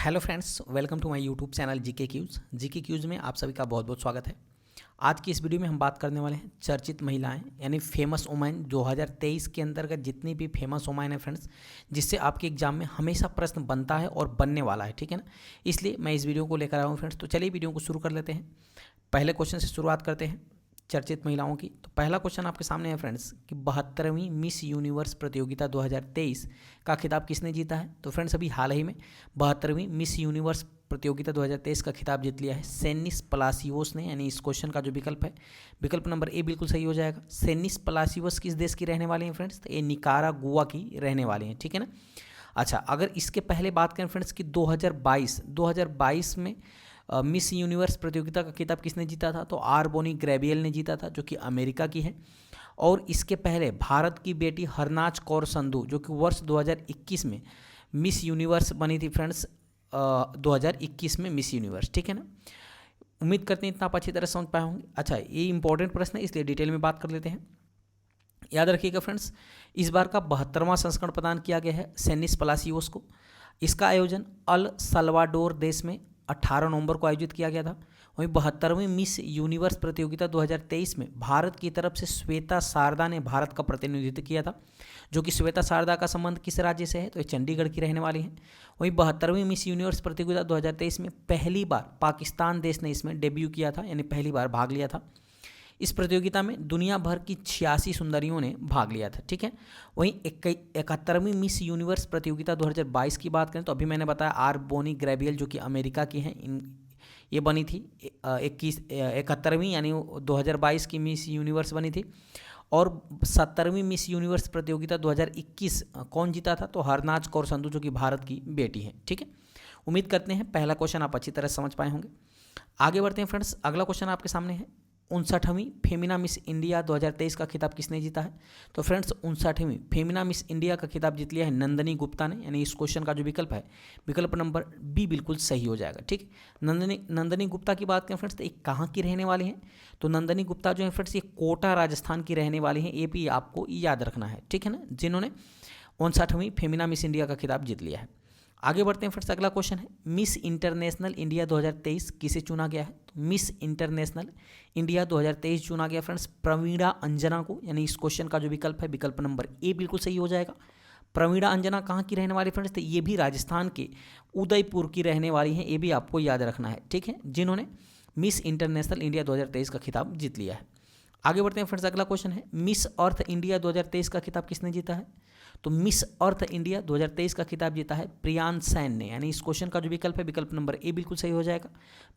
Hello friends, welcome to my YouTube channel GK quiz में आप सभी का बहुत बहुत स्वागत है। आज की इस वीडियो में हम बात करने वाले हैं चर्चित महिलाएं यानी फेमस वुमेन 2023 के अंतर्गत जितनी भी फेमस वुमेन है फ्रेंड्स, जिससे आपके एग्जाम में हमेशा प्रश्न बनता है और बनने वाला है, ठीक है ना। इसलिए मैं इस वीडियो को लेकर आया हूँ फ्रेंड्स। तो चलिए वीडियो को शुरू कर लेते हैं। पहले क्वेश्चन से शुरुआत करते हैं चर्चित महिलाओं की। तो पहला क्वेश्चन आपके सामने है फ्रेंड्स कि 72वीं मिस यूनिवर्स प्रतियोगिता 2023 का खिताब किसने जीता है। तो फ्रेंड्स अभी हाल ही में 72वीं मिस यूनिवर्स प्रतियोगिता 2023 का खिताब जीत लिया है सेनिस पलासियोस ने। यानी इस क्वेश्चन का जो विकल्प है, विकल्प नंबर ए बिल्कुल सही हो जाएगा। सेनिस पलासियोस किस देश की रहने वाली हैं फ्रेंड्स? तो ये निकारागुआ की रहने वाली हैं, ठीक है ना। अच्छा, अगर इसके पहले बात करें फ्रेंड्स कि 2022 में मिस यूनिवर्स प्रतियोगिता का खिताब किसने जीता था? तो आर बोनी ग्रेबियल ने जीता था, जो कि अमेरिका की है। और इसके पहले भारत की बेटी हरनाज कौर संधू, जो कि वर्ष 2021 में मिस यूनिवर्स बनी थी फ्रेंड्स, 2021 में मिस यूनिवर्स, ठीक है ना। उम्मीद करते हैं इतना आप अच्छी तरह समझ पाए होंगे। अच्छा, ये इंपॉर्टेंट प्रश्न है इसलिए डिटेल में बात कर लेते हैं। याद रखिएगा फ्रेंड्स, इस बार का 72वां संस्करण प्रदान किया गया है सेनिस पलासियोस को। इसका आयोजन अल सल्वाडोर देश में 18 नवंबर को आयोजित किया गया था। वहीं 72वीं मिस यूनिवर्स प्रतियोगिता 2023 में भारत की तरफ से श्वेता शारदा ने भारत का प्रतिनिधित्व किया था। जो कि श्वेता शारदा का संबंध किस राज्य से है? तो ये चंडीगढ़ की रहने वाली हैं। वहीं 72वीं मिस यूनिवर्स प्रतियोगिता 2023 में पहली बार पाकिस्तान देश ने इसमें डेब्यू किया था, यानी पहली बार भाग लिया था। इस प्रतियोगिता में दुनिया भर की 86 सुंदरियों ने भाग लिया था, ठीक है। वहीं 71वीं मिस यूनिवर्स प्रतियोगिता 2022 की बात करें तो अभी मैंने बताया आर बोनी ग्रेबियल, जो कि अमेरिका की हैं, ये बनी थी 71वीं यानी 2022 की मिस यूनिवर्स बनी थी। और 70वीं मिस यूनिवर्स प्रतियोगिता 2021 कौन जीता था? तो हरनाज कौर संधू, जो कि भारत की बेटी है, ठीक है। उम्मीद करते हैं पहला क्वेश्चन आप अच्छी तरह समझ पाए होंगे। आगे बढ़ते हैं फ्रेंड्स। अगला क्वेश्चन आपके सामने है 59वीं फेमिना मिस इंडिया 2023 का खिताब किसने जीता है? तो फ्रेंड्स 59वीं फेमिना मिस इंडिया का खिताब जीत लिया है नंदिनी गुप्ता ने। यानी इस क्वेश्चन का जो विकल्प है, विकल्प नंबर बी बिल्कुल सही हो जाएगा, ठीक। नंदिनी गुप्ता की बात करें फ्रेंड्स तो एक कहाँ की रहने वाली हैं? तो नंदिनी गुप्ता जो है फ्रेंड्स ये कोटा राजस्थान की रहने वाली हैं। ये भी आपको याद रखना है, ठीक है ना, जिन्होंने 59वीं फेमिना मिस इंडिया का खिताब जीत लिया है। आगे बढ़ते हैं फ्रेंड्स। अगला क्वेश्चन है मिस इंटरनेशनल इंडिया 2023 किसे चुना गया है? तो मिस इंटरनेशनल इंडिया 2023 चुना गया फ्रेंड्स प्रवीणा अंजना को। यानी इस क्वेश्चन का जो विकल्प है, विकल्प नंबर ए बिल्कुल सही हो जाएगा। प्रवीणा अंजना कहाँ की रहने वाली फ्रेंड्स? तो ये भी राजस्थान के उदयपुर की रहने वाली हैं। ये भी आपको याद रखना है, ठीक है, जिन्होंने मिस इंटरनेशनल इंडिया 2023 का खिताब जीत लिया है। आगे बढ़ते हैं फ्रेंड्स। अगला क्वेश्चन है मिस अर्थ इंडिया 2023 का खिताब किसने जीता है? तो मिस अर्थ इंडिया 2023 का खिताब जीता है प्रियान सैन ने। यानी इस क्वेश्चन का जो विकल्प है, विकल्प नंबर ए बिल्कुल सही हो जाएगा।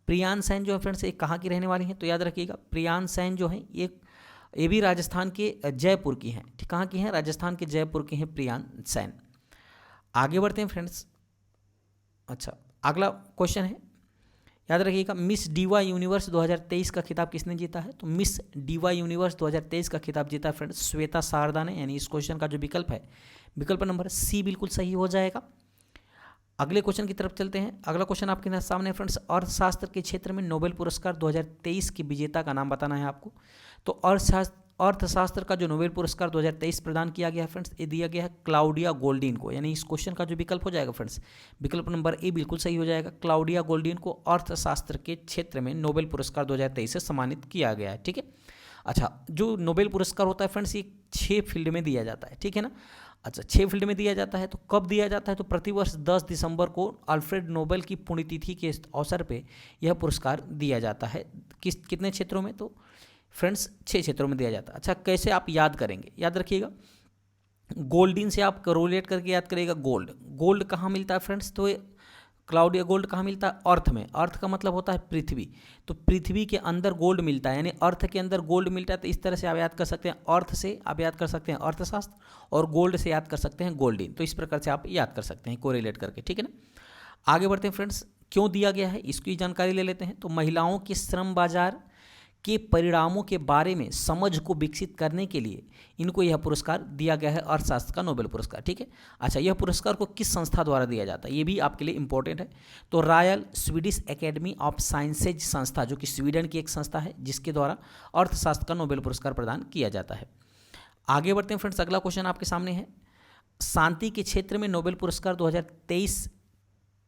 प्रियान सैन जो है फ्रेंड्स एक कहाँ की रहने वाली हैं? तो याद रखिएगा प्रियान सैन जो है ये भी राजस्थान के जयपुर की हैं, ठीक। कहाँ की हैं? राजस्थान के जयपुर की हैं प्रियान सैन। आगे बढ़ते हैं फ्रेंड्स। अच्छा, अगला क्वेश्चन है, याद रखिएगा मिस डीवा यूनिवर्स 2023 का खिताब किसने जीता है? तो मिस डीवा यूनिवर्स 2023 का खिताब जीता है फ्रेंड्स श्वेता शारदा ने। यानी इस क्वेश्चन का जो विकल्प है, विकल्प नंबर सी बिल्कुल सही हो जाएगा। अगले क्वेश्चन की तरफ चलते हैं। अगला क्वेश्चन आपके सामने फ्रेंड्स अर्थशास्त्र के क्षेत्र में नोबेल पुरस्कार 2023 के विजेता का नाम बताना है आपको। तो अर्थशास्त्र का जो नोबेल पुरस्कार 2023 प्रदान किया गया है फ्रेंड्स, ये दिया गया है क्लाउडिया गोल्डीन को। यानी इस क्वेश्चन का जो विकल्प हो जाएगा फ्रेंड्स, विकल्प नंबर ए बिल्कुल सही हो जाएगा। क्लाउडिया गोल्डीन को अर्थशास्त्र के क्षेत्र में नोबेल पुरस्कार 2023 से सम्मानित किया गया है, ठीक है। अच्छा, जो नोबेल पुरस्कार होता है फ्रेंड्स ये 6 फील्ड में दिया जाता है, ठीक है ना। अच्छा, 6 फील्ड में दिया जाता है। तो कब दिया जाता है? तो प्रतिवर्ष 10 दिसंबर को अल्फ्रेड नोबेल की पुण्यतिथि के अवसर पे यह पुरस्कार दिया जाता है। कितने क्षेत्रों में? तो फ्रेंड्स 6 क्षेत्रों में दिया जाता है। अच्छा, कैसे आप याद करेंगे? याद रखिएगा गोल्डीन से आप कोरिलेट करके याद करिएगा। गोल्ड कहाँ मिलता है फ्रेंड्स? तो क्लाउडिया गोल्ड कहाँ मिलता है? अर्थ में। अर्थ का मतलब होता है पृथ्वी। तो पृथ्वी के अंदर गोल्ड मिलता है, यानी अर्थ के अंदर गोल्ड मिलता है। तो इस तरह से आप याद कर सकते हैं। अर्थ से आप याद कर सकते हैं अर्थशास्त्र, और गोल्ड से याद कर सकते हैं गोल्डीन। तो इस प्रकार से आप याद कर सकते हैं कोरिलेट करके, ठीक है ना। आगे बढ़ते हैं फ्रेंड्स। क्यों दिया गया है इसकी जानकारी ले लेते हैं। तो महिलाओं के श्रम बाजार के परिणामों के बारे में समझ को विकसित करने के लिए इनको यह पुरस्कार दिया गया है, अर्थशास्त्र का नोबेल पुरस्कार, ठीक है। अच्छा, यह पुरस्कार को किस संस्था द्वारा दिया जाता है, ये भी आपके लिए इंपॉर्टेंट है। तो royal Swedish academy of sciences संस्था, जो कि स्वीडन की एक संस्था है, जिसके द्वारा अर्थशास्त्र का नोबेल पुरस्कार प्रदान किया जाता है। आगे बढ़ते हैं फ्रेंड्स। अगला क्वेश्चन आपके सामने है शांति के क्षेत्र में नोबेल पुरस्कार 2023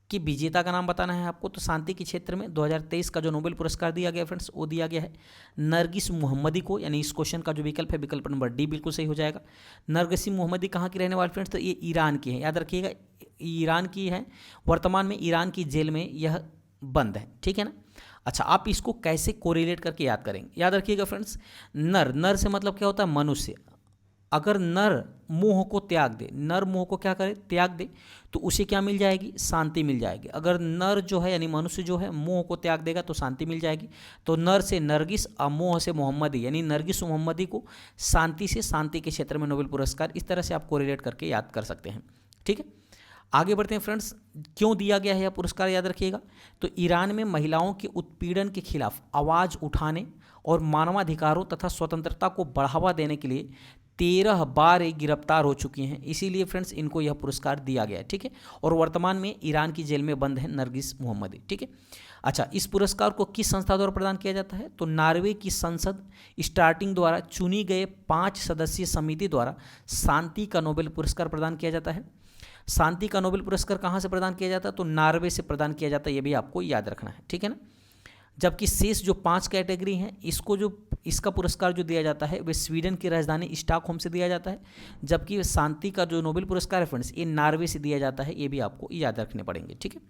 कि विजेता का नाम बताना है आपको। तो शांति के क्षेत्र में 2023 का जो नोबेल पुरस्कार दिया गया फ्रेंड्स, वो दिया गया है नरगिस मोहम्मदी को, यानी इस क्वेश्चन का जो विकल्प है विकल्प नंबर डी बिल्कुल सही हो जाएगा। नरगिस मोहम्मदी कहाँ की रहने वाली फ्रेंड्स, तो ये ईरान की है, याद रखिएगा ईरान की है, वर्तमान में ईरान की जेल में यह बंद है, ठीक है ना। अच्छा, आप इसको कैसे कोरिलेट करके याद करेंगे, याद रखिएगा फ्रेंड्स, नर से मतलब क्या होता है, मनुष्य। अगर नर मोह को त्याग दे, नर मोह को क्या करे, त्याग दे, तो उसे क्या मिल जाएगी, शांति मिल जाएगी। अगर नर जो है यानी मनुष्य जो है मोह को त्याग देगा तो शांति मिल जाएगी। तो नर से नरगिस और मोह से मोहम्मदी, यानी नरगिस मोहम्मदी को शांति से शांति के क्षेत्र में नोबेल पुरस्कार, इस तरह से आप कोरिलेट करके याद कर सकते हैं, ठीक है। आगे बढ़ते हैं फ्रेंड्स, क्यों दिया गया है यह पुरस्कार, याद रखिएगा। तो ईरान में महिलाओं के उत्पीड़न के खिलाफ आवाज़ उठाने और मानवाधिकारों तथा स्वतंत्रता को बढ़ावा देने के लिए 13 बार ये गिरफ्तार हो चुकी हैं, इसीलिए फ्रेंड्स इनको यह पुरस्कार दिया गया है, ठीक है। और वर्तमान में ईरान की जेल में बंद है नरगिस मोहम्मदी, ठीक है। अच्छा, इस पुरस्कार को किस संस्था द्वारा प्रदान किया जाता है, तो नॉर्वे की संसद स्टार्टिंग द्वारा चुनी गए 5 सदस्यीय समिति द्वारा शांति का नोबेल पुरस्कार प्रदान किया जाता है। शांति का नोबेल पुरस्कार कहाँ से प्रदान किया जाता है, तो नॉर्वे से प्रदान किया जाता है, ये भी आपको याद रखना है, ठीक है ना। जबकि शेष जो 5 कैटेगरी हैं, इसका पुरस्कार जो दिया जाता है वह स्वीडन की राजधानी स्टॉकहोम से दिया जाता है, जबकि शांति का जो नोबेल पुरस्कार है फ्रेंड्स, ये नॉर्वे से दिया जाता है, ये भी आपको याद रखने पड़ेंगे, ठीक है।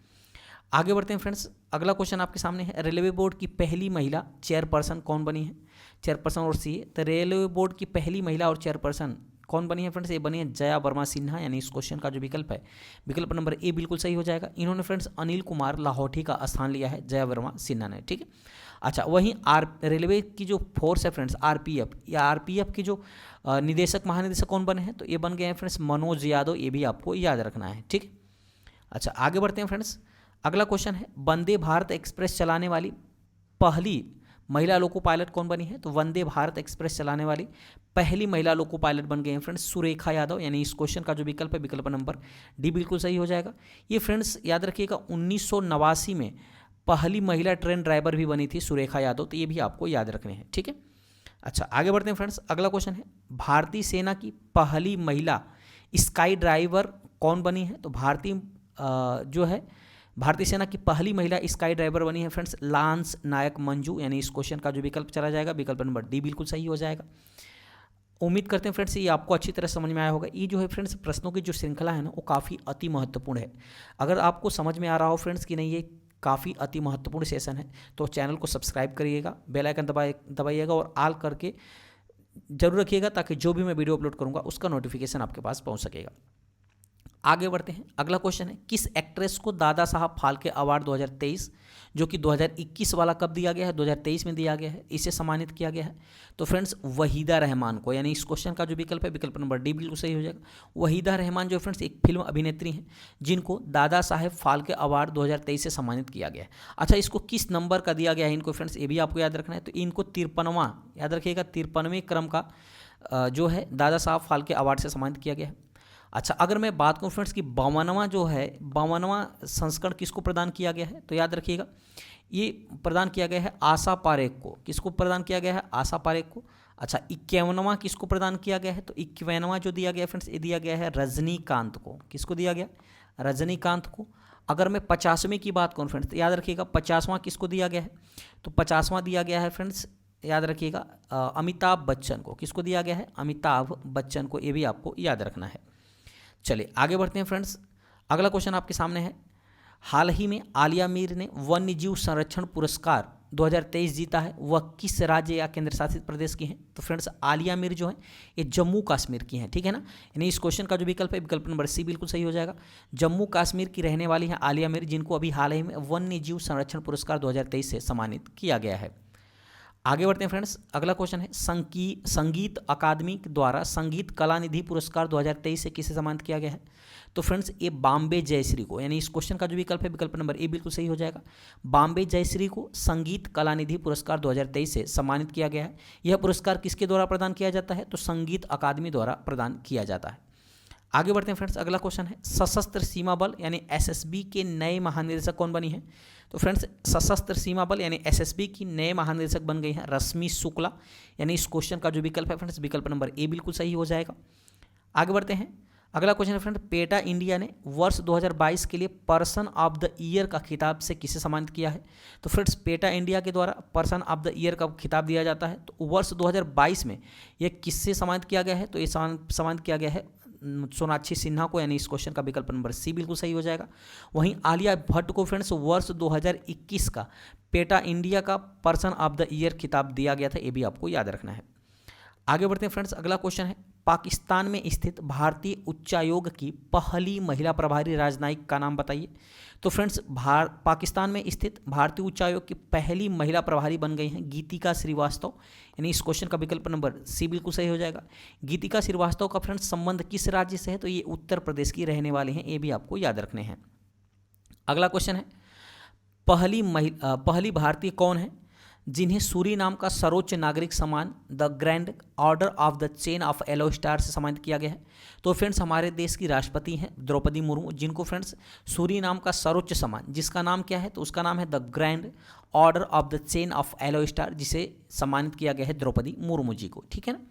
आगे बढ़ते हैं फ्रेंड्स, अगला क्वेश्चन आपके सामने है, रेलवे बोर्ड की पहली महिला चेयरपर्सन कौन बनी है, चेयरपर्सन और सी। तो रेलवे बोर्ड की पहली महिला और चेयरपर्सन कौन बनी है फ्रेंड्स, ये बनी है जया वर्मा सिन्हा, यानी इस क्वेश्चन का जो विकल्प है विकल्प नंबर ए बिल्कुल सही हो जाएगा। इन्होंने फ्रेंड्स अनिल कुमार लाहौटी का स्थान लिया है जया वर्मा सिन्हा ने, ठीक है। अच्छा, वहीं रेलवे की जो फोर्स है फ्रेंड्स आरपीएफ, या आरपीएफ की जो निदेशक महानिदेशक कौन बने हैं, तो ये बन गए हैं फ्रेंड्स मनोज यादव, ये भी आपको याद रखना है, ठीक है। अच्छा, आगे बढ़ते हैं फ्रेंड्स, अगला क्वेश्चन है, वंदे भारत एक्सप्रेस चलाने वाली पहली महिला लोको पायलट कौन बनी है, तो वंदे भारत एक्सप्रेस चलाने वाली पहली महिला लोको पायलट बन गए हैं फ्रेंड्स सुरेखा यादव, यानी इस क्वेश्चन का जो विकल्प है विकल्प नंबर डी बिल्कुल सही हो जाएगा। ये फ्रेंड्स याद रखिएगा 1989 में पहली महिला ट्रेन ड्राइवर भी बनी थी सुरेखा यादव, तो ये भी आपको याद रखने हैं, ठीक है। अच्छा, आगे बढ़ते हैं फ्रेंड्स, अगला क्वेश्चन है, भारतीय सेना की पहली महिला स्काई ड्राइवर कौन बनी है, तो भारतीय सेना की पहली महिला स्काई ड्राइवर बनी है फ्रेंड्स लांस नायक मंजू, यानी इस क्वेश्चन का जो विकल्प चला जाएगा विकल्प नंबर डी बिल्कुल सही हो जाएगा। उम्मीद करते हैं फ्रेंड्स ये आपको अच्छी तरह समझ में आया होगा। ये जो है फ्रेंड्स प्रश्नों की जो श्रृंखला है ना, वो काफ़ी अति महत्वपूर्ण है। अगर आपको समझ में आ रहा हो फ्रेंड्स कि नहीं ये काफ़ी अति महत्वपूर्ण सेशन है, तो चैनल को सब्सक्राइब करिएगा, बेल आइकन दबाइएगा और ऑल करके जरूर रखिएगा, ताकि जो भी मैं वीडियो अपलोड करूँगा उसका नोटिफिकेशन आपके पास पहुँच सकेगा। आगे बढ़ते हैं, अगला क्वेश्चन है, किस एक्ट्रेस को दादा साहब फाल्के अवार्ड 2023, जो कि 2021 वाला कब दिया गया है, 2023 में दिया गया है, इसे सम्मानित किया गया है, तो फ्रेंड्स वहीदा रहमान को, यानी इस क्वेश्चन का जो विकल्प है विकल्प नंबर डी बिल्कुल सही हो जाएगा। वहीदा रहमान जो फ्रेंड्स एक फिल्म अभिनेत्री हैं, जिनको दादा साहेब फाल्के अवार्ड 2023 से सम्मानित किया गया है। अच्छा, इसको किस नंबर का दिया गया है इनको फ्रेंड्स, ये भी आपको याद रखना है। तो इनको 53वां, याद रखिएगा 53वें क्रम का जो है दादा साहब फाल्के अवार्ड से सम्मानित किया गया है। अच्छा, अगर मैं बात करूँ फ्रेंड्स कि 52वां जो है 52वां संस्करण किसको प्रदान किया गया है, तो याद रखिएगा ये प्रदान किया गया है आशा पारेख को। किसको प्रदान किया गया है, आशा पारेख को। अच्छा, 51वां किसको प्रदान किया गया है, तो 51वां जो दिया गया फ्रेंड्स ये दिया गया है रजनीकांत को। किसको दिया गया, रजनीकांत को। अगर मैं 50वें की बात करूँ फ्रेंड्स, तो याद रखिएगा 50वां किसको दिया गया है, तो 50वां दिया गया है फ्रेंड्स, याद रखिएगा अमिताभ बच्चन को। किसको दिया गया है, अमिताभ बच्चन को, ये भी आपको याद रखना है। चलिए आगे बढ़ते हैं फ्रेंड्स, अगला क्वेश्चन आपके सामने है, हाल ही में आलिया मीर ने वन्य जीव संरक्षण पुरस्कार 2023 जीता है, वह किस राज्य या केंद्र शासित प्रदेश की हैं, तो फ्रेंड्स आलिया मीर जो है ये जम्मू कश्मीर की हैं, ठीक है ना। यानी इस क्वेश्चन का जो विकल्प है विकल्प नंबर सी बिल्कुल सही हो जाएगा। जम्मू कश्मीर की रहने वाली हैं आलिया मीर, जिनको अभी हाल ही में वन्य जीव संरक्षण पुरस्कार 2023 से सम्मानित किया गया है। आगे बढ़ते हैं फ्रेंड्स, अगला क्वेश्चन है, संगीत अकादमी द्वारा संगीत कला निधि पुरस्कार 2023 से किसे सम्मानित किया गया है, तो फ्रेंड्स ये बॉम्बे जयश्री को, यानी इस क्वेश्चन का जो विकल्प है विकल्प नंबर ए बिल्कुल सही हो जाएगा। बॉम्बे जयश्री को संगीत कला निधि पुरस्कार 2023 से सम्मानित किया गया है। यह पुरस्कार किसके द्वारा प्रदान किया जाता है, तो संगीत अकादमी द्वारा प्रदान किया जाता है। आगे बढ़ते हैं फ्रेंड्स, अगला क्वेश्चन है, सशस्त्र सीमा बल यानी एसएसबी के नए महानिदेशक कौन बनी है, तो फ्रेंड्स सशस्त्र सीमा बल यानी एसएसबी की नए महानिदेशक बन गई हैं रश्मि शुक्ला, यानी इस क्वेश्चन का जो विकल्प है फ्रेंड्स विकल्प नंबर ए बिल्कुल सही हो जाएगा। आगे बढ़ते हैं, अगला क्वेश्चन है फ्रेंड, पेटा इंडिया ने वर्ष 2022 के लिए पर्सन ऑफ द ईयर का खिताब से किसे सम्मानित किया है? तो फ्रेंड्स पेटा इंडिया के द्वारा पर्सन ऑफ द ईयर का खिताब दिया जाता है। तो वर्ष 2022 में यह किससे सम्मानित किया गया है? तो ये सम्मानित किया गया है सोनाक्षी सिन्हा को, यानी इस क्वेश्चन का विकल्प नंबर सी बिल्कुल सही हो जाएगा। वहीं आलिया भट्ट को फ्रेंड्स वर्ष 2021 का पेटा इंडिया का पर्सन ऑफ द ईयर खिताब दिया गया था, ये भी आपको याद रखना है। आगे बढ़ते हैं फ्रेंड्स, अगला क्वेश्चन है, पाकिस्तान में स्थित भारतीय उच्चायोग की पहली महिला प्रभारी राजनयिक का नाम बताइए। तो फ्रेंड्स पाकिस्तान में स्थित भारतीय उच्चायोग की पहली महिला प्रभारी बन गई हैं गीतिका श्रीवास्तव, यानी इस क्वेश्चन का विकल्प नंबर सी बिल्कुल सही हो जाएगा। गीतिका श्रीवास्तव का फ्रेंड्स संबंध किस राज्य से है? तो ये उत्तर प्रदेश की रहने वाले हैं, ये भी आपको याद रखने हैं। अगला क्वेश्चन है, पहली भारतीय कौन है जिन्हें सूरीनाम का सर्वोच्च नागरिक सम्मान the grand order of the chain of yellow star से सम्मानित किया गया है? तो फ्रेंड्स हमारे देश की राष्ट्रपति हैं द्रौपदी मुर्मू, जिनको फ्रेंड्स सूरीनाम का सर्वोच्च सम्मान, जिसका नाम क्या है? तो उसका नाम है the grand order of the chain of yellow star, जिसे सम्मानित किया गया है द्रौपदी मुर्मू जी को। ठीक है ना।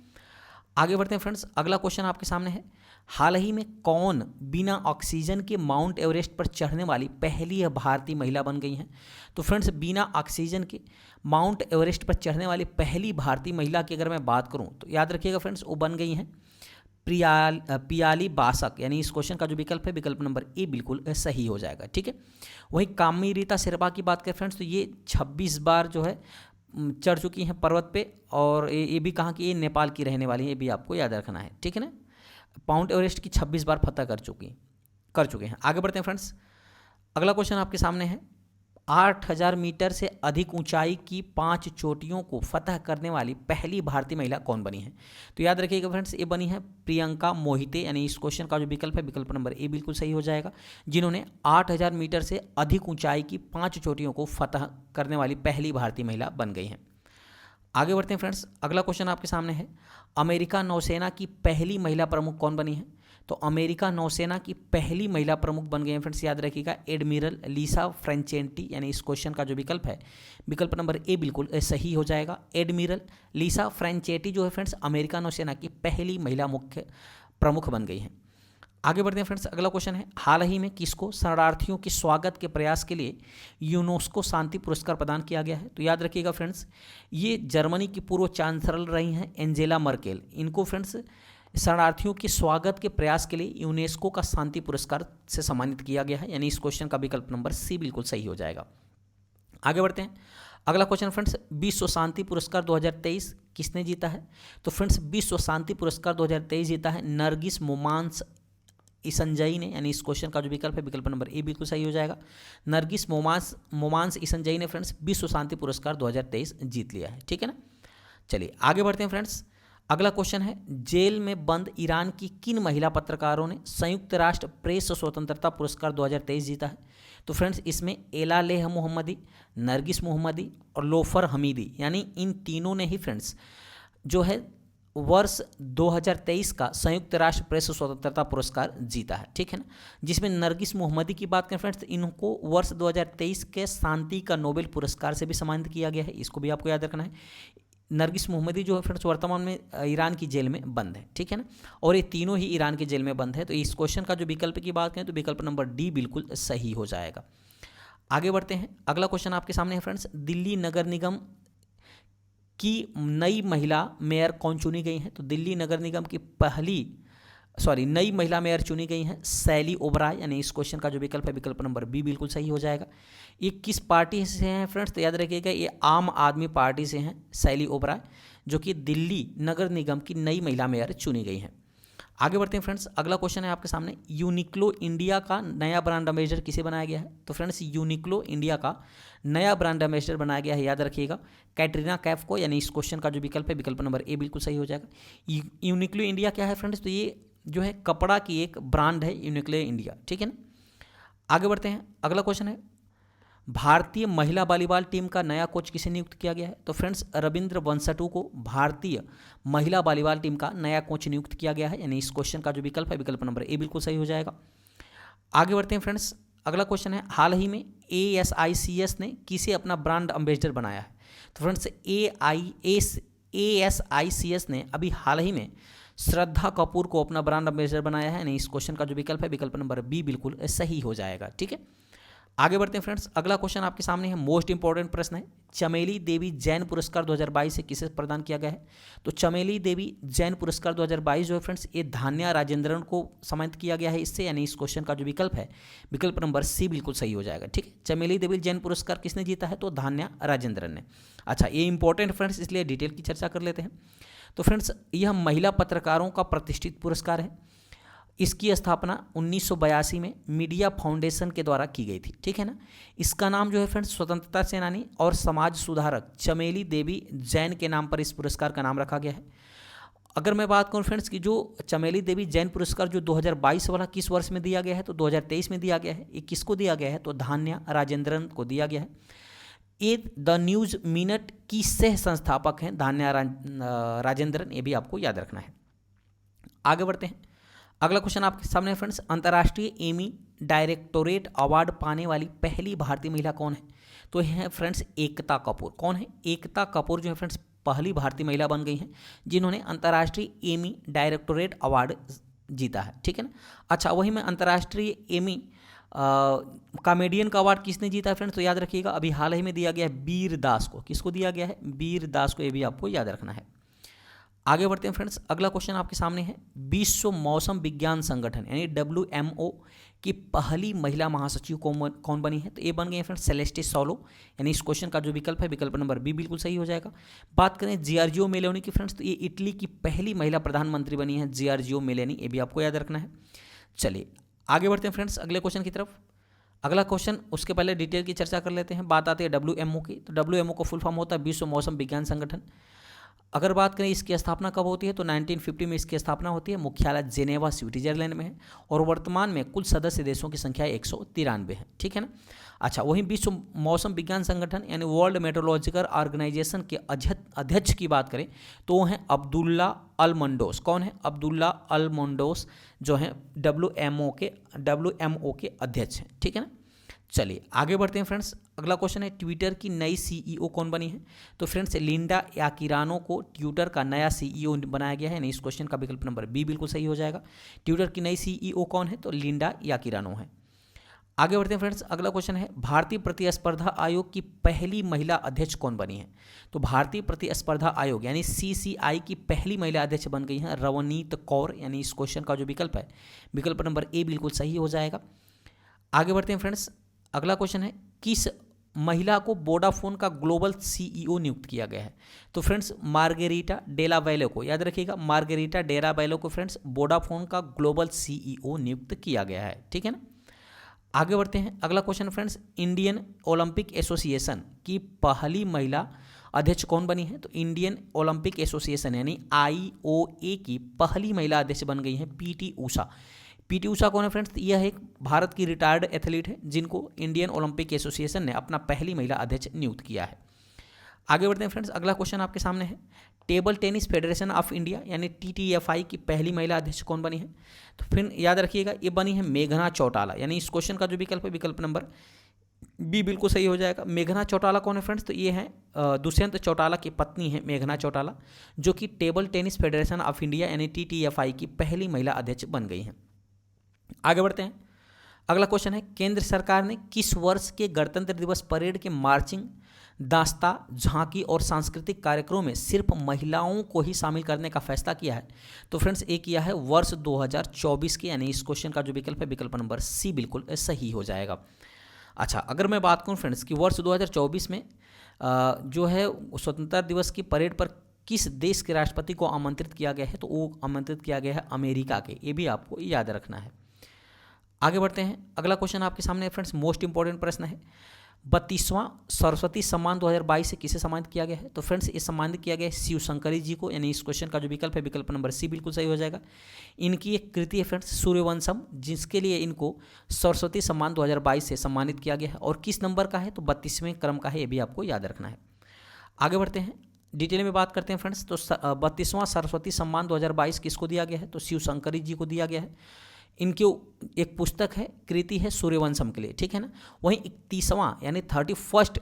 आगे बढ़ते हैं फ्रेंड्स, अगला क्वेश्चन आपके सामने है, हाल ही में कौन बिना ऑक्सीजन के माउंट एवरेस्ट पर चढ़ने वाली पहली भारतीय महिला बन गई हैं? तो फ्रेंड्स बिना ऑक्सीजन के माउंट एवरेस्ट पर चढ़ने वाली पहली भारतीय महिला की अगर मैं बात करूं तो याद रखिएगा फ्रेंड्स, वो बन गई हैं पियाली बासक, यानी इस क्वेश्चन का जो विकल्प है विकल्प नंबर ए बिल्कुल सही हो जाएगा। ठीक है। वहीं कामिरीता शेरपा की बात करें फ्रेंड्स तो ये 26 बार जो है चढ़ चुकी हैं पर्वत पे, और ये भी कहा कि ये नेपाल की रहने वाली है, ये भी आपको याद रखना है। ठीक है ना। माउंट एवरेस्ट की 26 बार फतह कर चुके हैं। आगे बढ़ते हैं फ्रेंड्स, अगला क्वेश्चन आपके सामने है, 8000 मीटर से अधिक ऊंचाई की 5 चोटियों को फतह करने वाली पहली भारतीय महिला कौन बनी है? तो याद रखिएगा फ्रेंड्स, ये बनी है प्रियंका मोहिते, यानी इस क्वेश्चन का जो विकल्प है विकल्प नंबर ए बिल्कुल सही हो जाएगा, जिन्होंने 8000 मीटर से अधिक ऊंचाई की 5 चोटियों को फतह करने वाली पहली भारतीय महिला बन गई हैं। आगे बढ़ते हैं फ्रेंड्स, अगला क्वेश्चन आपके सामने है, अमेरिका नौसेना की पहली महिला प्रमुख कौन बनी है? तो अमेरिका नौसेना की पहली महिला प्रमुख बन गई हैं फ्रेंड्स, याद रखिएगा एडमिरल लिसा फ्रेंचेंटी, यानी इस क्वेश्चन का जो विकल्प है विकल्प नंबर ए बिल्कुल सही हो जाएगा। एडमिरल लिसा फ्रेंचेंटी जो है फ्रेंड्स अमेरिका नौसेना की पहली महिला मुख्य प्रमुख बन गई हैं। आगे बढ़ते हैं फ्रेंड्स, अगला क्वेश्चन है, हाल ही में किसको शरणार्थियों के स्वागत के प्रयास के लिए यूनेस्को शांति पुरस्कार प्रदान किया गया है? तो याद रखिएगा फ्रेंड्स, ये जर्मनी की पूर्व चांसलर रही हैं एंजेला मर्केल, इनको फ्रेंड्स शरणार्थियों के स्वागत के प्रयास के लिए यूनेस्को का शांति पुरस्कार से सम्मानित किया गया है, यानी इस क्वेश्चन का विकल्प नंबर सी बिल्कुल सही हो जाएगा। आगे बढ़ते हैं, अगला क्वेश्चन फ्रेंड्स, विश्व शांति पुरस्कार 2023 किसने जीता है? तो फ्रेंड्स विश्व शांति पुरस्कार 2023 जीता है नरगिस मोमांस इसंजई ने, यानी इस क्वेश्चन का जो विकल्प है विकल्प नंबर ए बिल्कुल सही हो जाएगा। नरगिस मोमांस इसंजई ने फ्रेंड्स विश्व शांति पुरस्कार 2023 जीत लिया है। ठीक है ना। चलिए आगे बढ़ते हैं फ्रेंड्स, अगला क्वेश्चन है, जेल में बंद ईरान की किन महिला पत्रकारों ने संयुक्त राष्ट्र प्रेस स्वतंत्रता पुरस्कार 2023 जीता है? तो फ्रेंड्स इसमें एलालेह मोहम्मदी, नरगिस मोहम्मदी और लोफर हमीदी, यानी इन तीनों ने ही फ्रेंड्स जो है वर्ष 2023 का संयुक्त राष्ट्र प्रेस स्वतंत्रता पुरस्कार जीता है। ठीक है ना। जिसमें नरगिस मोहम्मदी की बात करें फ्रेंड्स, इनको वर्ष 2023 के शांति का नोबेल पुरस्कार से भी सम्मानित किया गया है, इसको भी आपको याद रखना है। नरगिस मोहम्मदी जो है फ्रेंड्स वर्तमान में ईरान की जेल में बंद है। ठीक है ना। और ये तीनों ही ईरान की जेल में बंद है। तो इस क्वेश्चन का जो विकल्प की बात करें तो विकल्प नंबर डी बिल्कुल सही हो जाएगा। आगे बढ़ते हैं, अगला क्वेश्चन आपके सामने है फ्रेंड्स, दिल्ली नगर निगम की नई महिला मेयर कौन चुनी गई हैं? तो दिल्ली नगर निगम की नई महिला मेयर चुनी गई हैं शैली ओबराय, यानी इस क्वेश्चन का जो विकल्प है विकल्प नंबर बी बिल्कुल सही हो जाएगा। ये किस पार्टी से हैं फ्रेंड्स? तो याद रखिएगा ये आम आदमी पार्टी से हैं शैली ओबराय, जो कि दिल्ली नगर निगम की नई महिला मेयर चुनी गई हैं। आगे बढ़ते हैं फ्रेंड्स, अगला क्वेश्चन है आपके सामने, यूनिक्लो इंडिया का नया ब्रांड एम्बेसडर किसे बनाया गया है? तो फ्रेंड्स यूनिक्लो इंडिया का नया ब्रांड एम्बेसडर बनाया गया है, याद रखिएगा कैटरीना कैफ को, यानी इस क्वेश्चन का जो विकल्प है विकल्प नंबर ए बिल्कुल सही हो जाएगा। यूनिक्लो इंडिया क्या है फ्रेंड्स? तो ये जो है कपड़ा की एक ब्रांड है यूनिक्लो इंडिया। ठीक है ना। आगे बढ़ते हैं, अगला क्वेश्चन है, भारतीय महिला वॉलीबॉल टीम का नया कोच किसे नियुक्त किया गया है? तो फ्रेंड्स रविंद्र वंसटू को भारतीय महिला वॉलीबॉल टीम का नया कोच नियुक्त किया गया है, यानी इस क्वेश्चन का जो विकल्प है विकल्प नंबर ए बिल्कुल सही हो जाएगा। आगे बढ़ते हैं फ्रेंड्स, अगला क्वेश्चन है, हाल ही में ASICS ने किसे अपना ब्रांड एम्बेसडर बनाया है? तो फ्रेंड्स ASICS ने अभी हाल ही में श्रद्धा कपूर को अपना ब्रांड एम्बेसडर बनाया है? नहीं, इस क्वेश्चन का जो विकल्प है विकल्प नंबर बी बिल्कुल सही हो जाएगा। ठीक है, आगे बढ़ते हैं फ्रेंड्स। अगला क्वेश्चन आपके सामने है, मोस्ट इंपॉर्टेंट प्रश्न है। चमेली देवी जैन पुरस्कार 2022 से किसे प्रदान किया गया है? तो चमेली देवी जैन पुरस्कार 2022 जो है फ्रेंड्स, ये धान्या राजेंद्रन को सम्मानित किया गया है इससे, यानी इस क्वेश्चन का जो विकल्प है विकल्प नंबर सी बिल्कुल सही हो जाएगा। ठीक है, चमेली देवी जैन पुरस्कार किसने जीता है? तो धान्या राजेंद्रन ने। अच्छा, ये इंपॉर्टेंट फ्रेंड्स, इसलिए डिटेल की चर्चा कर लेते हैं। तो फ्रेंड्स, यह महिला पत्रकारों का प्रतिष्ठित पुरस्कार है। इसकी स्थापना 1982 में मीडिया फाउंडेशन के द्वारा की गई थी। ठीक है ना। इसका नाम जो है फ्रेंड्स, स्वतंत्रता सेनानी और समाज सुधारक चमेली देवी जैन के नाम पर इस पुरस्कार का नाम रखा गया है। अगर मैं बात करूं फ्रेंड्स कि जो चमेली देवी जैन पुरस्कार जो 2022 वाला किस वर्ष में दिया गया है? तो 2023 में दिया गया है। ये किसको दिया गया है? तो धान्या राजेंद्रन को दिया गया है। ये द न्यूज़ मिनट की सह संस्थापक हैं धान्या राजेंद्रन, ये भी आपको याद रखना है। आगे बढ़ते हैं। अगला क्वेश्चन आपके सामने है फ्रेंड्स, अंतर्राष्ट्रीय एमी डायरेक्टोरेट अवार्ड पाने वाली पहली भारतीय महिला कौन है? तो यह है फ्रेंड्स एकता कपूर। कौन है? एकता कपूर जो है फ्रेंड्स पहली भारतीय महिला बन गई हैं जिन्होंने अंतर्राष्ट्रीय एमी डायरेक्टोरेट अवार्ड जीता है। ठीक है ना। अच्छा, वही में अंतर्राष्ट्रीय एमी कॉमेडियन का अवार्ड किसने जीता है फ्रेंड्स? तो याद रखिएगा, अभी हाल ही में दिया गया है वीर दास को। किसको दिया गया है? वीर दास को। ये भी आपको याद रखना है। आगे बढ़ते हैं फ्रेंड्स। अगला क्वेश्चन आपके सामने है, विश्व मौसम विज्ञान संगठन यानी WMO की पहली महिला महासचिव कौन बनी है? तो ये बन गई है फ्रेंड्स सेलेस्टे सोलो, यानी इस क्वेश्चन का जो विकल्प है विकल्प नंबर बी बिल्कुल सही हो जाएगा। बात करें जियोर्जियो मेलोनी की फ्रेंड्स, तो ये इटली की पहली महिला प्रधानमंत्री बनी है जियोर्जियो मेलोनी, ये भी आपको याद रखना है। चलिए आगे बढ़ते हैं फ्रेंड्स अगले क्वेश्चन की तरफ। अगला क्वेश्चन, उसके पहले डिटेल की चर्चा कर लेते हैं। बात आती है WMO की। तो WMO को फुल फॉर्म होता है विश्व मौसम विज्ञान संगठन। अगर बात करें इसकी स्थापना कब होती है? तो 1950 में इसकी स्थापना होती है। मुख्यालय जेनेवा स्विट्जरलैंड में है और वर्तमान में कुल सदस्य देशों की संख्या 193 है। ठीक है ना। अच्छा, वहीं विश्व मौसम विज्ञान संगठन यानी वर्ल्ड मेट्रोलॉजिकल ऑर्गेनाइजेशन के अध्यक्ष की बात करें तो वो हैं अब्दुल्ला अल मंडोस। कौन है? अब्दुल्ला अल मंडोस जो हैं WMO के अध्यक्ष हैं। ठीक है ना। चलिए आगे बढ़ते हैं फ्रेंड्स। अगला क्वेश्चन है, ट्विटर की नई CEO कौन बनी है? तो फ्रेंड्स लिंडा याकिरानो को ट्विटर का नया CEO बनाया गया है। नहीं, इस क्वेश्चन का विकल्प नंबर बी बिल्कुल सही हो जाएगा। ट्विटर की नई CEO कौन है? तो लिंडा याकिरानो है। आगे बढ़ते हैं फ्रेंड्स। अगला क्वेश्चन है, भारतीय प्रतिस्पर्धा आयोग की पहली महिला अध्यक्ष कौन बनी है? तो भारतीय प्रतिस्पर्धा आयोग यानी CCI की पहली महिला अध्यक्ष बन गई हैं रवनीत कौर, यानी इस क्वेश्चन का जो विकल्प है विकल्प नंबर ए बिल्कुल सही हो जाएगा। आगे बढ़ते हैं फ्रेंड्स। अगला क्वेश्चन है, किस महिला को वोडाफोन का ग्लोबल CEO नियुक्त किया गया है? तो फ्रेंड्स मार्गेरिटा डेला वैलो को, याद रखिएगा मार्गेरिटा डेला वैलो को फ्रेंड्स वोडाफोन का ग्लोबल CEO नियुक्त किया गया है। ठीक है ना। आगे बढ़ते हैं। अगला question friends, Indian Olympic association की पहली महिला अध्यक्ष कौन बनी है? तो इंडियन ओलंपिक एसोसिएशन यानी IOA की पहली महिला अध्यक्ष बन गई है PT ऊषा। PT ऊषा कौन है फ्रेंड्स? यह एक भारत की रिटायर्ड एथलीट है जिनको इंडियन ओलंपिक एसोसिएशन ने अपना पहली महिला अध्यक्ष नियुक्त किया है। आगे बढ़ते हैं फ्रेंड्स। अगला क्वेश्चन आपके सामने है, table tennis federation of India यानी TTFI की पहली महिला अध्यक्ष कौन बनी है? तो फिर याद रखिएगा ये बनी है मेघना चौटाला, यानी इस क्वेश्चन का जो विकल्प है विकल्प नंबर बी बिल्कुल सही हो जाएगा। मेघना चौटाला कौन है फ्रेंड्स? तो ये है दुष्यंत चौटाला की पत्नी है मेघना चौटाला, जो कि table tennis federation of India यानी TTFI की पहली महिला अध्यक्ष बन गई हैं। आगे बढ़ते हैं। अगला क्वेश्चन है, केंद्र सरकार ने किस वर्ष के गणतंत्र दिवस परेड के मार्चिंग, दास्ता, झांकी और सांस्कृतिक कार्यक्रमों में सिर्फ महिलाओं को ही शामिल करने का फैसला किया है? तो फ्रेंड्स ये किया है वर्ष 2024 के, यानी इस क्वेश्चन का जो विकल्प है विकल्प नंबर सी बिल्कुल सही हो जाएगा। अच्छा, अगर मैं बात करूं फ्रेंड्स कि वर्ष 2024 में जो है स्वतंत्रता दिवस की परेड पर किस देश के राष्ट्रपति को आमंत्रित किया गया है? तो वो आमंत्रित किया गया है अमेरिका के। ये भी आपको याद रखना है। आगे बढ़ते हैं। अगला क्वेश्चन आपके सामने फ्रेंड्स मोस्ट इंपॉर्टेंट प्रश्न है, 32वां सरस्वती सम्मान 2022 से किसे सम्मानित किया गया है? तो फ्रेंड्स ये सम्मानित किया गया है शिव शंकरी जी को, यानी इस क्वेश्चन का जो विकल्प है विकल्प नंबर सी बिल्कुल सही हो जाएगा। इनकी एक कृति है फ्रेंड्स सूर्यवंशम, जिसके लिए इनको सरस्वती सम्मान 2022 से सम्मानित किया गया है और किस नंबर का है? तो 32वें क्रम का है, ये भी आपको याद रखना है। आगे बढ़ते हैं, डिटेल में बात करते हैं फ्रेंड्स। तो 32वां सरस्वती सम्मान 2022 किसको दिया गया है? तो शिव शंकरी जी को दिया गया है। इनकी एक पुस्तक है, कृति है सूर्यवंशम के लिए। ठीक है ना। वहीं 31वां यानी 31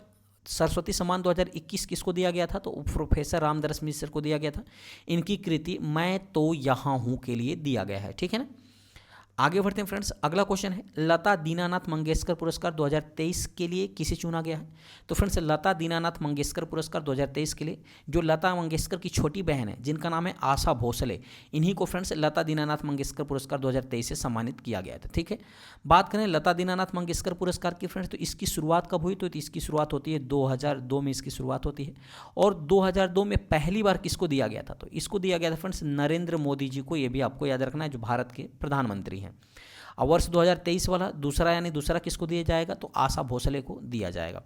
सरस्वती सम्मान 2021 किसको दिया गया था? तो प्रोफेसर रामदरस मिश्र को दिया गया था। इनकी कृति मैं तो यहाँ हूँ के लिए दिया गया है, ठीक है ना। आगे बढ़ते हैं फ्रेंड्स, अगला क्वेश्चन है लता दीनानाथ मंगेशकर पुरस्कार 2023 के लिए किसे चुना गया है? तो फ्रेंड्स लता दीनानाथ मंगेशकर पुरस्कार 2023 के लिए जो लता मंगेशकर की छोटी बहन है जिनका नाम है आशा भोसले, इन्हीं को फ्रेंड्स लता दीनानाथ मंगेशकर पुरस्कार 2023 से सम्मानित किया गया था, ठीक है। बात करें लता दीनानाथ मंगेशकर पुरस्कार की फ्रेंड्स, तो इसकी शुरुआत कब हुई? तो इसकी शुरुआत होती है 2002 में, इसकी शुरुआत होती है। और 2002 में पहली बार किसको दिया गया था? तो इसको दिया गया था फ्रेंड्स नरेंद्र मोदी जी को, ये भी आपको याद रखना है, जो भारत के प्रधानमंत्री हैं। और वर्ष 2023 वाला दूसरा किसको दिया जाएगा? तो आशा भोसले को दिया जाएगा।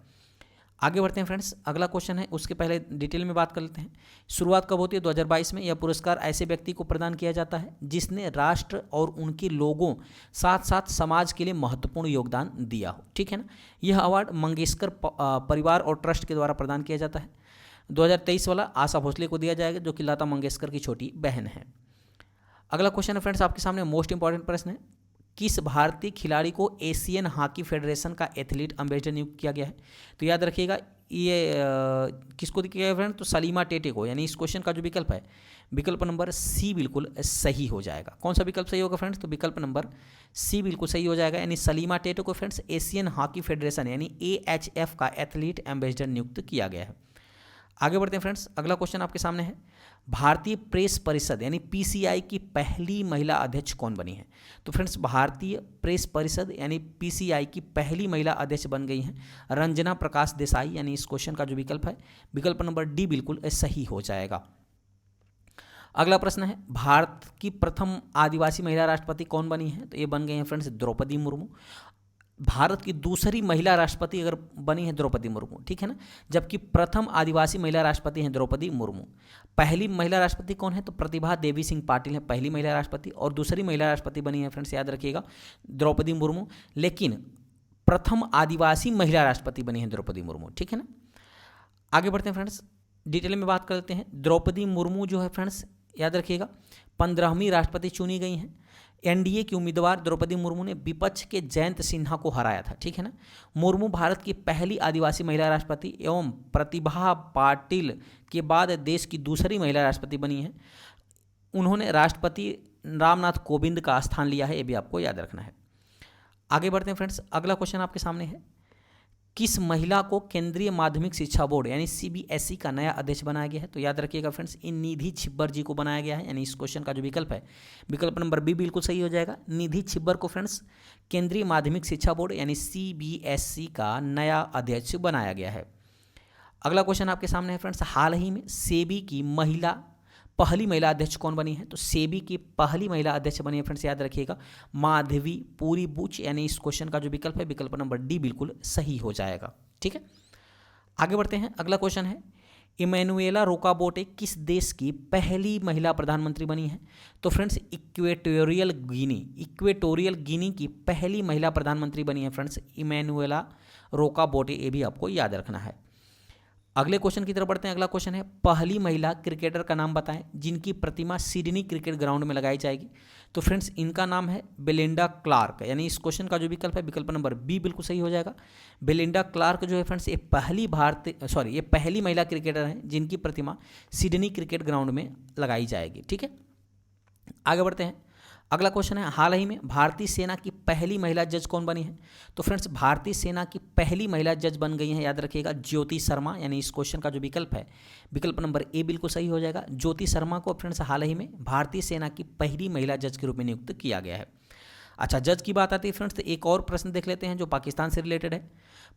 आगे बढ़ते हैं फ्रेंड्स, अगला क्वेश्चन है, उसके पहले डिटेल में बात कर लेते हैं। शुरुआत कब होती है? 2022 में। यह पुरस्कार ऐसे व्यक्ति को प्रदान किया जाता है जिसने राष्ट्र और उनके लोगों साथ साथ समाज के लिए महत्वपूर्ण योगदान दिया हो, ठीक है ना। यह अवार्ड मंगेशकर परिवार और ट्रस्ट के द्वारा प्रदान किया जाता है। 2023 वाला आशा भोसले को दिया जाएगा, जो कि लता मंगेशकर की छोटी बहन है। अगला क्वेश्चन है फ्रेंड्स आपके सामने, मोस्ट इंपॉर्टेंट प्रश्न है, किस भारतीय खिलाड़ी को एशियन हॉकी फेडरेशन का एथलीट एम्बेसडर नियुक्त किया गया है? तो याद रखिएगा ये किसको दिया गया है फ्रेंड? तो सलीमा टेटे को। यानी इस क्वेश्चन का जो विकल्प है, विकल्प नंबर सी बिल्कुल सही हो जाएगा। कौन सा विकल्प सही होगा फ्रेंड्स? तो विकल्प नंबर सी बिल्कुल सही हो जाएगा। यानी सलीमा टेटे को फ्रेंड्स एशियन हॉकी फेडरेशन यानी AHF का एथलीट एम्बेसडर नियुक्त किया गया है। आगे बढ़ते हैं फ्रेंड्स, अगला क्वेश्चन आपके सामने है, भारतीय प्रेस परिषद यानी PCI की पहली महिला अध्यक्ष कौन बनी है? तो फ्रेंड्स भारतीय प्रेस परिषद यानी PCI की पहली महिला अध्यक्ष बन गई हैं रंजना प्रकाश देसाई। यानी इस क्वेश्चन का जो विकल्प है, विकल्प नंबर डी बिल्कुल सही हो जाएगा। अगला प्रश्न है, भारत की प्रथम आदिवासी महिला राष्ट्रपति कौन बनी है? तो ये बन गई हैं फ्रेंड्स द्रौपदी मुर्मू। भारत की दूसरी महिला राष्ट्रपति अगर बनी है द्रौपदी मुर्मू, ठीक है ना, जबकि प्रथम आदिवासी महिला राष्ट्रपति हैं द्रौपदी मुर्मू। पहली महिला राष्ट्रपति कौन है? तो प्रतिभा देवी सिंह पाटिल है पहली महिला राष्ट्रपति, और दूसरी महिला राष्ट्रपति बनी है फ्रेंड्स, याद रखिएगा, द्रौपदी मुर्मू। लेकिन प्रथम आदिवासी महिला राष्ट्रपति बनी है द्रौपदी मुर्मू, ठीक है ना। आगे बढ़ते हैं फ्रेंड्स, डिटेल में बात करते हैं। द्रौपदी मुर्मू जो है फ्रेंड्स, याद रखिएगा, 15वीं राष्ट्रपति चुनी गई हैं। NDA की उम्मीदवार द्रौपदी मुर्मू ने विपक्ष के जयंत सिन्हा को हराया था, ठीक है ना। मुर्मू भारत की पहली आदिवासी महिला राष्ट्रपति एवं प्रतिभा पाटिल के बाद देश की दूसरी महिला राष्ट्रपति बनी है। उन्होंने राष्ट्रपति रामनाथ कोविंद का स्थान लिया है, ये भी आपको याद रखना है। आगे बढ़ते हैं फ्रेंड्स, अगला क्वेश्चन आपके सामने है, किस महिला को केंद्रीय माध्यमिक शिक्षा बोर्ड यानी CBSE का नया अध्यक्ष बनाया गया है? तो याद रखिएगा फ्रेंड्स, इन निधि छिब्बर जी को बनाया गया है। यानी इस क्वेश्चन का जो विकल्प है, विकल्प नंबर बी बिल्कुल सही हो जाएगा। निधि छिब्बर को फ्रेंड्स केंद्रीय माध्यमिक शिक्षा बोर्ड यानी CBSE का नया अध्यक्ष बनाया गया है। अगला क्वेश्चन आपके सामने है फ्रेंड्स, हाल ही में सेबी की पहली महिला अध्यक्ष कौन बनी है? तो सेबी की पहली महिला अध्यक्ष बनी है फ्रेंड्स, याद रखिएगा, माधवी पुरी बुच। यानी इस क्वेश्चन का जो विकल्प है, विकल्प नंबर डी बिल्कुल सही हो जाएगा, ठीक है। आगे बढ़ते हैं, अगला क्वेश्चन है, इमैनुएला रोकाबोटे किस देश की पहली महिला प्रधानमंत्री बनी है? तो फ्रेंड्स इक्वेटोरियल गिनी की पहली महिला प्रधानमंत्री बनी है फ्रेंड्स इमैनुएला रोकाबोटे, ये भी आपको याद रखना है। अगले क्वेश्चन की तरफ बढ़ते हैं। अगला क्वेश्चन है, पहली महिला क्रिकेटर का नाम बताएं जिनकी प्रतिमा सिडनी क्रिकेट ग्राउंड में लगाई जाएगी। तो फ्रेंड्स इनका नाम है बेलिंडा क्लार्क। यानी इस क्वेश्चन का जो विकल्प है, विकल्प नंबर बी बिल्कुल सही हो जाएगा। बेलिंडा क्लार्क जो है फ्रेंड्स, ये पहली महिला क्रिकेटर हैं जिनकी प्रतिमा सिडनी क्रिकेट ग्राउंड में लगाई जाएगी, ठीक है। आगे बढ़ते हैं, अगला क्वेश्चन है, हाल ही में भारतीय सेना की पहली महिला जज कौन बनी है? तो फ्रेंड्स भारतीय सेना की पहली महिला जज बन गई हैं, याद रखिएगा, ज्योति शर्मा। यानी इस क्वेश्चन का जो विकल्प है, विकल्प नंबर ए बिल्कुल सही हो जाएगा। ज्योति शर्मा को फ्रेंड्स हाल ही में भारतीय सेना की पहली महिला जज के रूप में नियुक्त किया गया है। अच्छा, जज की बात आती है फ्रेंड्स, तो एक और प्रश्न देख लेते हैं जो पाकिस्तान से रिलेटेड है।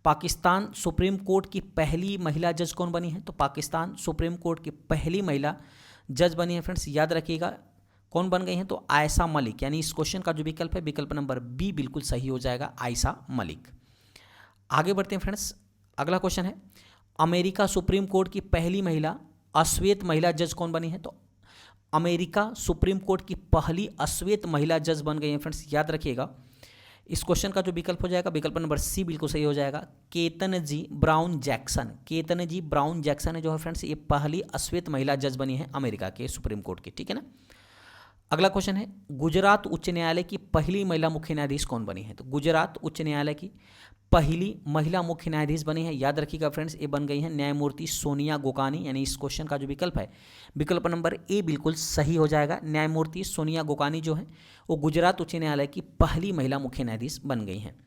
पाकिस्तान सुप्रीम कोर्ट की पहली महिला जज कौन बनी है? तो पाकिस्तान सुप्रीम कोर्ट की पहली महिला जज बनी है फ्रेंड्स, याद रखिएगा, कौन बन गई हैं? तो आयशा मलिक। यानी इस क्वेश्चन का जो विकल्प है, विकल्प नंबर बी बिल्कुल सही हो जाएगा, आयशा मलिक। आगे बढ़ते हैं फ्रेंड्स, अगला क्वेश्चन है, अमेरिका सुप्रीम कोर्ट की पहली महिला अश्वेत महिला जज कौन बनी है? तो अमेरिका सुप्रीम कोर्ट की पहली अश्वेत महिला जज बन गई हैं फ्रेंड्स, याद रखिएगा। इस क्वेश्चन का जो विकल्प हो जाएगा, विकल्प नंबर सी बिल्कुल सही हो जाएगा, Ketanji brown Jackson. Ketanji brown Jackson जो है फ्रेंड्स, ये पहली अश्वेत महिला जज बनी है अमेरिका के सुप्रीम कोर्ट की, ठीक है ना। अगला क्वेश्चन है, गुजरात उच्च न्यायालय की पहली महिला मुख्य न्यायाधीश कौन बनी है? तो गुजरात उच्च न्यायालय की पहली महिला मुख्य न्यायाधीश बनी है, याद रखिएगा फ्रेंड्स, ये बन गई है न्यायमूर्ति सोनिया गोकानी। यानी इस क्वेश्चन का जो विकल्प है, विकल्प नंबर ए बिल्कुल सही हो जाएगा। न्यायमूर्ति सोनिया गोकानी जो है वो गुजरात उच्च न्यायालय की पहली महिला मुख्य न्यायाधीश बन गई हैं।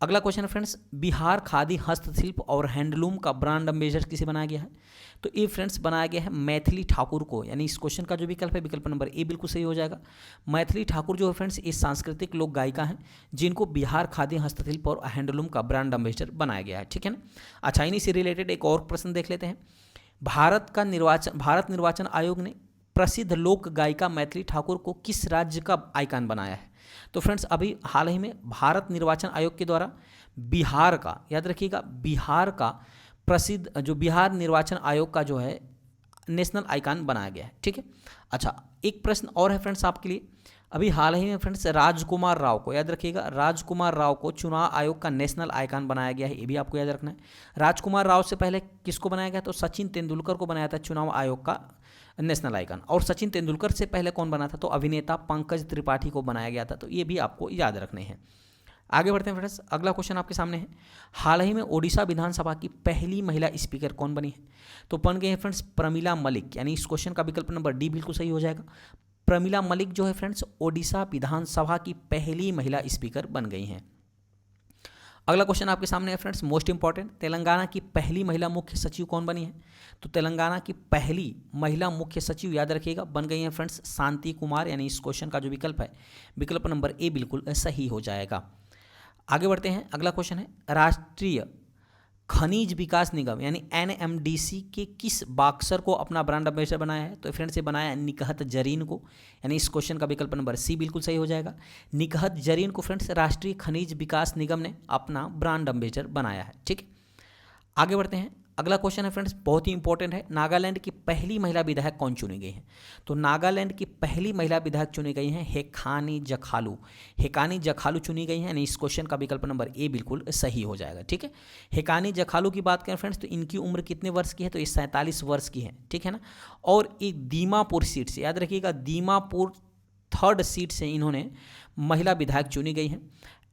अगला क्वेश्चन है फ्रेंड्स, बिहार खादी हस्तशिल्प और हैंडलूम का ब्रांड एम्बेसडर किसे बनाया गया है? तो ये फ्रेंड्स बनाया गया है मैथिली ठाकुर को। यानी इस क्वेश्चन का जो विकल्प है, विकल्प नंबर ए बिल्कुल सही हो जाएगा। मैथिली ठाकुर जो है फ्रेंड्स, ये सांस्कृतिक लोक गायिका हैं जिनको बिहार खादी हस्तशिल्प और हैंडलूम का ब्रांड एम्बेसडर बनाया गया है। ठीक है ना। अच्छा, इन्हीं से रिलेटेड एक और प्रश्न देख लेते हैं। भारत निर्वाचन आयोग ने प्रसिद्ध लोक गायिका मैथिली ठाकुर को किस राज्य का आइकन बनाया है? तो फ्रेंड्स, अभी हाल ही में भारत निर्वाचन आयोग के द्वारा बिहार का, याद रखिएगा, बिहार का प्रसिद्ध, जो बिहार निर्वाचन आयोग का जो है नेशनल आइकन बनाया गया है। ठीक है। अच्छा, एक प्रश्न और है फ्रेंड्स आपके लिए। अभी हाल ही में फ्रेंड्स राजकुमार राव को, याद रखिएगा, राजकुमार राव को चुनाव आयोग का नेशनल आइकन बनाया गया है। ये भी आपको याद रखना है। राजकुमार राव से पहले किसको बनाया गया? तो सचिन तेंदुलकर को बनाया था चुनाव आयोग का नेशनल आइकन। और सचिन तेंदुलकर से पहले कौन बना था? तो अभिनेता पंकज त्रिपाठी को बनाया गया था। तो ये भी आपको याद रखने हैं। आगे बढ़ते हैं फ्रेंड्स। अगला क्वेश्चन आपके सामने है, हाल ही में ओडिशा विधानसभा की पहली महिला स्पीकर कौन बनी है? तो बन गए हैं फ्रेंड्स प्रमिला मलिक। यानी इस क्वेश्चन का विकल्प नंबर डी बिल्कुल सही हो जाएगा। प्रमिला मलिक जो है फ्रेंड्स ओडिशा विधानसभा की पहली महिला स्पीकर बन गई हैं। अगला क्वेश्चन आपके सामने है फ्रेंड्स, मोस्ट इंपॉर्टेंट, तेलंगाना की पहली महिला मुख्य सचिव कौन बनी है? तो तेलंगाना की पहली महिला मुख्य सचिव, याद रखिएगा, बन गई हैं फ्रेंड्स शांति कुमार। यानी इस क्वेश्चन का जो विकल्प है, विकल्प नंबर ए बिल्कुल सही हो जाएगा। आगे बढ़ते हैं। अगला क्वेश्चन है, राष्ट्रीय खनिज विकास निगम यानी एनएमडीसी के किस बॉक्सर को अपना ब्रांड एम्बेसडर बनाया है? तो फ्रेंड्स, से बनाया निकहत जरीन को। यानी इस क्वेश्चन का विकल्प नंबर सी बिल्कुल सही हो जाएगा। निकहत जरीन को फ्रेंड्स राष्ट्रीय खनिज विकास निगम ने अपना ब्रांड एम्बेसडर बनाया है। ठीक है। आगे बढ़ते हैं। अगला क्वेश्चन है फ्रेंड्स, बहुत ही इंपॉर्टेंट है, नागालैंड की पहली महिला विधायक कौन चुनी गई है? तो नागालैंड की पहली महिला विधायक चुनी गई हैं हेकानी जखालू। हेकानी जखालू चुनी गई हैं। यानी इस क्वेश्चन का विकल्प नंबर ए बिल्कुल सही हो जाएगा। ठीक है। हेकानी जखालू की बात करें फ्रेंड्स, तो इनकी उम्र कितने वर्ष की है? तो ये 47 वर्ष की है। ठीक है ना। और एक दीमापुर सीट से, याद रखिएगा, दीमापुर 3rd सीट से इन्होंने महिला विधायक चुनी गई हैं।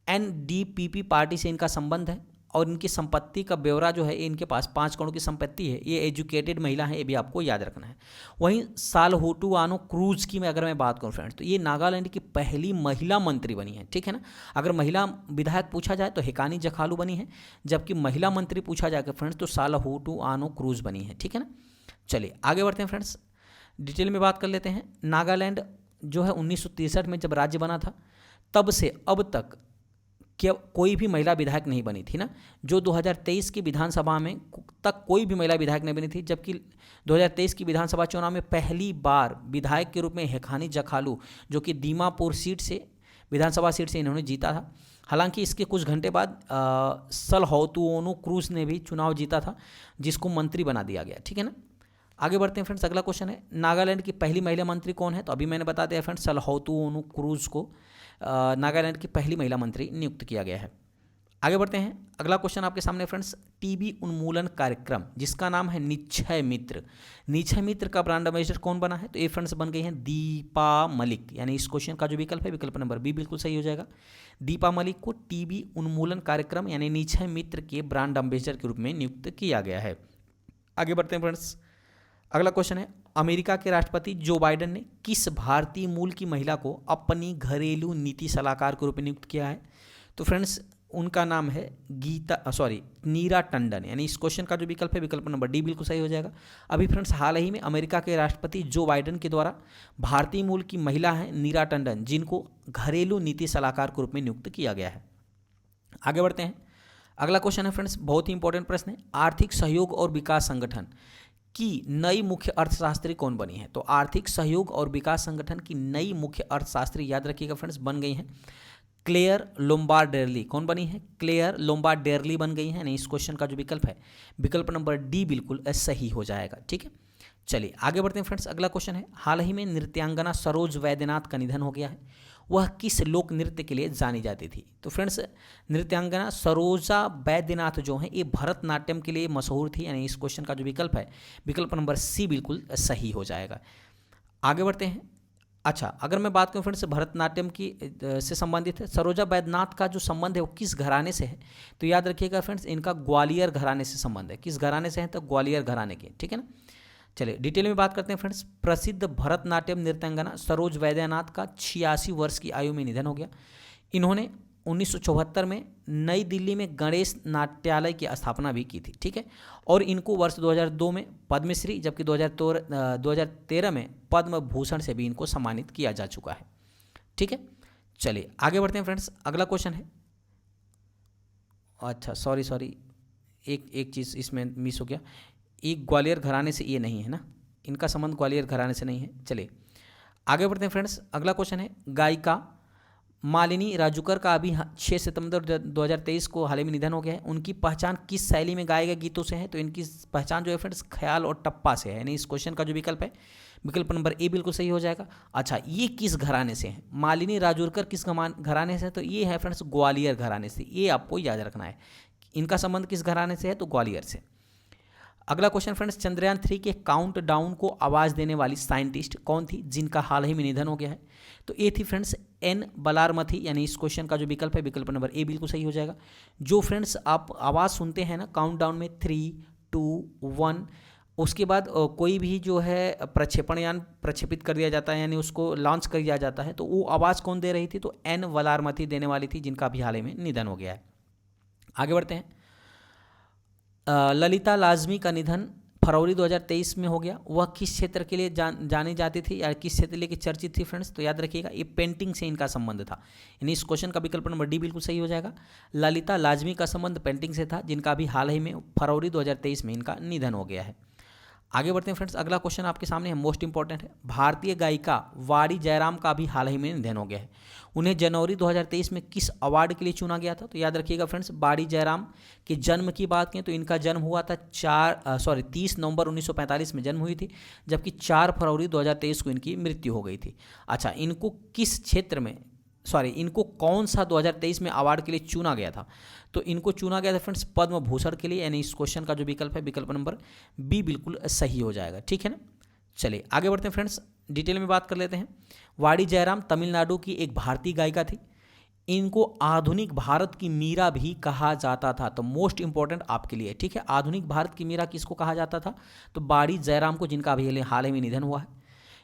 एनडीपीपी पार्टी से इनका संबंध है और इनकी संपत्ति का ब्यौरा जो है, इनके पास 5 करोड़ की संपत्ति है। ये एजुकेटेड महिला है, ये भी आपको याद रखना है। वहीं सालहोटुआनो क्रूज की अगर मैं बात करूं फ्रेंड्स, तो ये नागालैंड की पहली महिला मंत्री बनी है। ठीक है ना। अगर महिला विधायक पूछा जाए तो हेकानी जखालू बनी है, जबकि महिला मंत्री पूछा जाए फ्रेंड्स तो सालहोटुआनो क्रूज बनी है। ठीक है ना। चलिए आगे बढ़ते हैं फ्रेंड्स, डिटेल में बात कर लेते हैं। नागालैंड जो है 1963 में जब राज्य बना था, तब से अब तक क्या कोई भी महिला विधायक नहीं बनी थी ना। जो 2023 की विधानसभा में तक कोई भी महिला विधायक नहीं बनी थी, जबकि 2023 की विधानसभा चुनाव में पहली बार विधायक के रूप में हेकानी जखालू, जो कि दीमापुर सीट से, विधानसभा सीट से इन्होंने जीता था। हालांकि इसके कुछ घंटे बाद सालहोटुआनो क्रूज ने भी चुनाव जीता था, जिसको मंत्री बना दिया गया। ठीक है ना। आगे बढ़ते हैं फ्रेंड्स। अगला क्वेश्चन है, नागालैंड की पहली महिला मंत्री कौन है? तो अभी मैंने बता दिया फ्रेंड्स, सालहोटुआनो क्रूज को नागालैंड की पहली महिला मंत्री नियुक्त किया गया है। आगे बढ़ते हैं। अगला क्वेश्चन आपके सामने फ्रेंड्स, टीबी उन्मूलन कार्यक्रम जिसका नाम है निक्षय मित्र, निक्षय मित्र का ब्रांड एम्बेसडर कौन बना है? तो ये फ्रेंड्स बन गई हैं दीपा मलिक। यानी इस क्वेश्चन का जो विकल्प है, विकल्प नंबर बी बिल्कुल सही हो जाएगा। दीपा मलिक को टीबी उन्मूलन कार्यक्रम यानी निक्षय मित्र के ब्रांड एम्बेसडर के रूप में नियुक्त किया गया है। आगे बढ़ते हैं फ्रेंड्स। अगला क्वेश्चन है, अमेरिका के राष्ट्रपति जो बाइडेन ने किस भारतीय मूल की महिला को अपनी घरेलू नीति सलाहकार के रूप में नियुक्त किया है? तो फ्रेंड्स, उनका नाम है नीरा टंडन। यानी इस क्वेश्चन का जो विकल्प है, विकल्प नंबर डी बिल्कुल सही हो जाएगा। अभी फ्रेंड्स हाल ही में अमेरिका के राष्ट्रपति जो बाइडेन के द्वारा भारतीय मूल की महिला है नीरा टंडन, जिनको घरेलू नीति सलाहकार के रूप में नियुक्त किया गया है। आगे बढ़ते हैं। अगला क्वेश्चन है फ्रेंड्स, बहुत ही इंपॉर्टेंट प्रश्न है, आर्थिक सहयोग और विकास संगठन की नई मुख्य अर्थशास्त्री कौन बनी है? तो आर्थिक सहयोग और विकास संगठन की नई मुख्य अर्थशास्त्री, याद रखिएगा फ्रेंड्स, बन गई हैं क्लेयर लोम्बार्डेरली। कौन बनी है? क्लेयर लोम्बार्डेरली बन गई है। नहीं, इस क्वेश्चन का जो विकल्प है, विकल्प नंबर डी बिल्कुल सही हो जाएगा। ठीक है। चलिए आगे बढ़ते हैं फ्रेंड्स। अगला क्वेश्चन है, हाल ही में नृत्यांगना सरोज वैद्यनाथ का निधन हो गया है, वह किस लोक नृत्य के लिए जानी जाती थी? तो फ्रेंड्स, नृत्यांगना सरोजा वैद्यनाथ जो है ये भरतनाट्यम के लिए मशहूर थी। यानी इस क्वेश्चन का जो विकल्प है, विकल्प नंबर सी बिल्कुल सही हो जाएगा। आगे बढ़ते हैं। अच्छा, अगर मैं बात करूँ फ्रेंड्स भरतनाट्यम की से संबंधित है, सरोजा वैद्यनाथ का जो संबंध है वो किस घराने से है, तो याद रखिएगा फ्रेंड्स इनका ग्वालियर घराने से संबंध है। किस घराने से है, तो ग्वालियर घराने के, ठीक है ना। चलिए डिटेल में बात करते हैं फ्रेंड्स। प्रसिद्ध भरतनाट्यम नृत्यांगना सरोज वैद्यनाथ का 86 वर्ष की आयु में निधन हो गया। इन्होंने 1974 में नई दिल्ली में गणेश नाट्यालय की स्थापना भी की थी, ठीक है। और इनको वर्ष 2002 में पद्मश्री, जबकि 2013 में पद्म भूषण से भी इनको सम्मानित किया जा चुका है, ठीक है। चलिए आगे बढ़ते हैं फ्रेंड्स। अगला क्वेश्चन है, अच्छा सॉरी एक चीज़ इसमें मिस हो गया, एक ग्वालियर घराने से ये नहीं है ना, इनका संबंध ग्वालियर घराने से नहीं है। चलिए आगे बढ़ते हैं फ्रेंड्स। अगला क्वेश्चन है, गायिका मालिनी राजूकर का अभी 6 सितंबर 2023 को हाल ही में निधन हो गया है। उनकी पहचान किस शैली में गाए गए गीतों से है, तो इनकी पहचान जो है फ्रेंड्स ख्याल और टप्पा से है। यानी इस क्वेश्चन का जो विकल्प है, विकल्प नंबर ए बिल्कुल सही हो जाएगा। अच्छा, ये किस घराने से है, मालिनी राजूकर किस घराने से है, तो ये है फ्रेंड्स ग्वालियर घराने से। ये आपको याद रखना है, इनका संबंध किस घराने से है, तो ग्वालियर से। अगला क्वेश्चन फ्रेंड्स, चंद्रयान 3 के काउंट डाउन को आवाज़ देने वाली साइंटिस्ट कौन थी जिनका हाल ही में निधन हो गया है, तो ये थी फ्रेंड्स एन बलारमथी। यानी इस क्वेश्चन का जो विकल्प है, विकल्प नंबर ए बिल्कुल सही हो जाएगा। जो फ्रेंड्स आप आवाज़ सुनते हैं ना काउंट डाउन में 3, 2, 1, उसके बाद कोई भी जो है प्रक्षेपण यान प्रक्षेपित कर दिया जाता है, यानी उसको लॉन्च कर दिया जाता है, तो वो आवाज़ कौन दे रही थी, तो एन बलारमथी देने वाली थी, जिनका भी हाल ही में निधन हो गया है। आगे बढ़ते हैं। ललिता लाजमी का निधन फरवरी 2023 में हो गया। वह किस क्षेत्र के लिए जानी जाती थी या किस क्षेत्र के लिए चर्चित थी फ्रेंड्स, तो याद रखिएगा ये पेंटिंग से इनका संबंध था। यानी इस क्वेश्चन का विकल्प नंबर डी बिल्कुल सही हो जाएगा। ललिता लाजमी का संबंध पेंटिंग से था, जिनका भी हाल ही में फरवरी 2023 में इनका निधन हो गया है। आगे बढ़ते हैं फ्रेंड्स। अगला क्वेश्चन आपके सामने है, मोस्ट इंपॉर्टेंट है। भारतीय गायिका वाणी जयराम का भी हाल ही में निधन हो गया है। उन्हें जनवरी 2023 में किस अवार्ड के लिए चुना गया था, तो याद रखिएगा फ्रेंड्स वाणी जयराम के जन्म की बात करें तो इनका जन्म हुआ था 30 नवंबर 1945 में जन्म हुई थी, जबकि 4 फरवरी 2023 को इनकी मृत्यु हो गई थी। अच्छा, इनको किस क्षेत्र में इनको कौन सा 2023 में अवार्ड के लिए चुना गया था, तो इनको चुना गया था फ्रेंड्स पद्म भूषण के लिए। यानी इस क्वेश्चन का जो विकल्प है, विकल्प नंबर बी बिल्कुल सही हो जाएगा, ठीक है ना। चलिए आगे बढ़ते हैं फ्रेंड्स, डिटेल में बात कर लेते हैं। वाणी जयराम तमिलनाडु की एक भारतीय गायिका थी। इनको आधुनिक भारत की मीरा भी कहा जाता था, तो मोस्ट इंपॉर्टेंट आपके लिए, ठीक है। आधुनिक भारत की मीरा किसको कहा जाता था, तो वाणी जयराम को, जिनका अभी हाल ही में निधन हुआ है।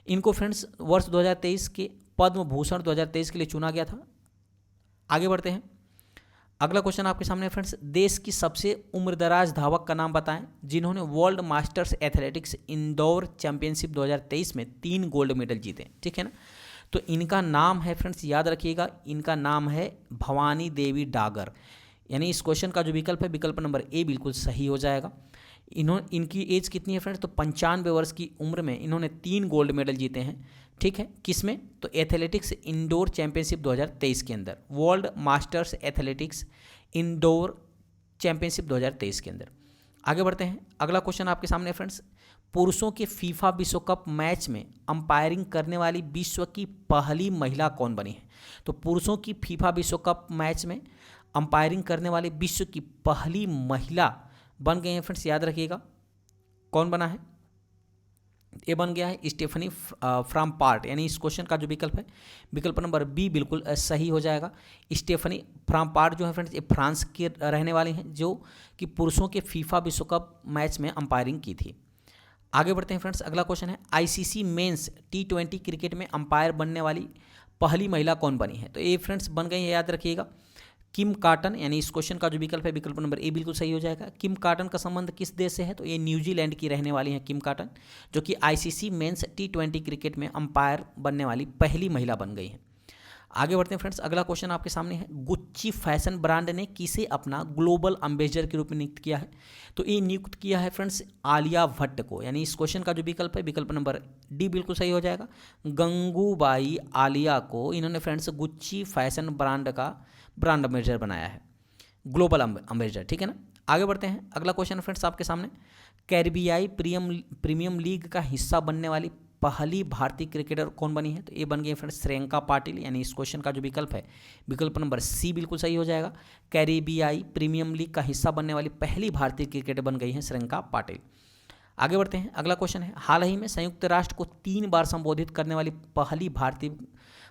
इनको फ्रेंड्स वर्ष 2023 के पद्म भूषण 2023 के लिए चुना गया था। आगे बढ़ते हैं। अगला क्वेश्चन आपके सामने फ्रेंड्स, देश की सबसे उम्रदराज धावक का नाम बताएं जिन्होंने world masters athletics Indore championship 2023 में 3 गोल्ड मेडल जीते, ठीक है ना। तो इनका नाम है फ्रेंड्स, याद रखिएगा, इनका नाम है भवानी देवी डागर। यानी इस क्वेश्चन का जो विकल्प है, विकल्प नंबर ए बिल्कुल सही हो जाएगा। इनकी एज कितनी है फ्रेंड्स, तो 95 वर्ष की उम्र में इन्होंने 3 गोल्ड मेडल जीते हैं, ठीक है। किसमें, तो एथलेटिक्स इंडोर चैंपियनशिप 2023 के अंदर, world masters athletics indoor championship 2023 के अंदर। आगे बढ़ते हैं। अगला क्वेश्चन आपके सामने फ्रेंड्स, पुरुषों के फीफा विश्व कप मैच में अंपायरिंग करने वाली विश्व की पहली महिला कौन बनी है, तो पुरुषों की फीफा विश्व कप मैच में अंपायरिंग करने वाली विश्व की पहली महिला बन गए हैं फ्रेंड्स, याद रखिएगा कौन बना है, ये बन गया है स्टेफनी फ्राम्पार्ट। यानी इस क्वेश्चन का जो विकल्प है, विकल्प नंबर बी बिल्कुल सही हो जाएगा। स्टेफनी फ्राम्पार्ट जो है फ्रेंड्स, ये फ्रांस के रहने वाले हैं, जो कि पुरुषों के फीफा विश्व कप मैच में अंपायरिंग की थी। आगे बढ़ते हैं फ्रेंड्स। अगला क्वेश्चन है, आईसीसी मेंस T20 क्रिकेट में अंपायर बनने वाली पहली महिला कौन बनी है, तो ये फ्रेंड्स बन गई है, याद रखिएगा किम कार्टन। यानी इस क्वेश्चन का जो विकल्प है, विकल्प नंबर ए बिल्कुल सही हो जाएगा। किम कार्टन का संबंध किस देश से है, तो ये न्यूजीलैंड की रहने वाली हैं किम कार्टन, जो कि आईसीसी मेंस T20 क्रिकेट में अंपायर बनने वाली पहली महिला बन गई हैं। आगे बढ़ते हैं फ्रेंड्स। अगला क्वेश्चन आपके सामने है, गुच्ची फैशन ब्रांड ने किसे अपना ग्लोबल एम्बेसडर के रूप में नियुक्त किया है, तो ये नियुक्त किया है फ्रेंड्स आलिया भट्ट को। यानी इस क्वेश्चन का जो विकल्प है, विकल्प नंबर डी बिल्कुल सही हो जाएगा। गंगूबाई आलिया को इन्होंने फ्रेंड्स गुच्ची फैशन ब्रांड का ब्रांड एम्बेसडर बनाया है, ग्लोबल एम्बेसडर, ठीक है ना। आगे बढ़ते हैं। अगला क्वेश्चन फ्रेंड्स आपके सामने, कैरिबियाई प्रीमियम लीग का हिस्सा बनने वाली पहली भारतीय क्रिकेटर कौन बनी है, तो ये बन गई फ्रेंड्स श्रेयंका पाटिल। यानी इस क्वेश्चन का जो विकल्प है, विकल्प नंबर सी बिल्कुल सही हो जाएगा। कैरिबियाई प्रीमियम लीग का हिस्सा बनने वाली पहली भारतीय क्रिकेटर बन गई है श्रेयंका पाटिल। आगे बढ़ते हैं, अगला क्वेश्चन है, हाल ही में संयुक्त राष्ट्र को 3 बार संबोधित करने वाली पहली भारतीय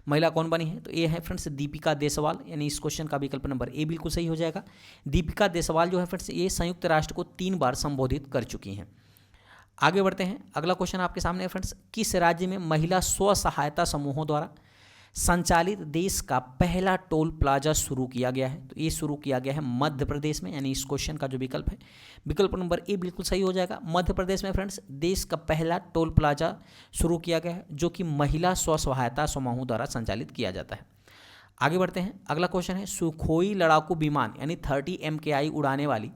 महिला कौन बनी है? तो ये है फ्रेंड्स दीपिका देसवाल, यानी इस क्वेश्चन का विकल्प नंबर ए बिल्कुल सही हो जाएगा। दीपिका देसवाल जो है फ्रेंड्स ये संयुक्त राष्ट्र को 3 बार संबोधित कर चुकी हैं। आगे बढ़ते हैं, अगला क्वेश्चन आपके सामने है फ्रेंड्स, किस राज्य में महिला स्व सहायता समूहों द्वारा संचालित देश का पहला टोल प्लाजा शुरू किया गया है? तो ये शुरू किया गया है मध्य प्रदेश में, यानी इस क्वेश्चन का जो विकल्प है विकल्प नंबर ए बिल्कुल सही हो जाएगा। मध्य प्रदेश में फ्रेंड्स देश का पहला टोल प्लाजा शुरू किया गया है, जो कि महिला स्व सहायता समूहों द्वारा संचालित किया जाता है। आगे बढ़ते हैं, अगला क्वेश्चन है, सुखोई लड़ाकू विमान यानी 30 MKI उड़ाने वाली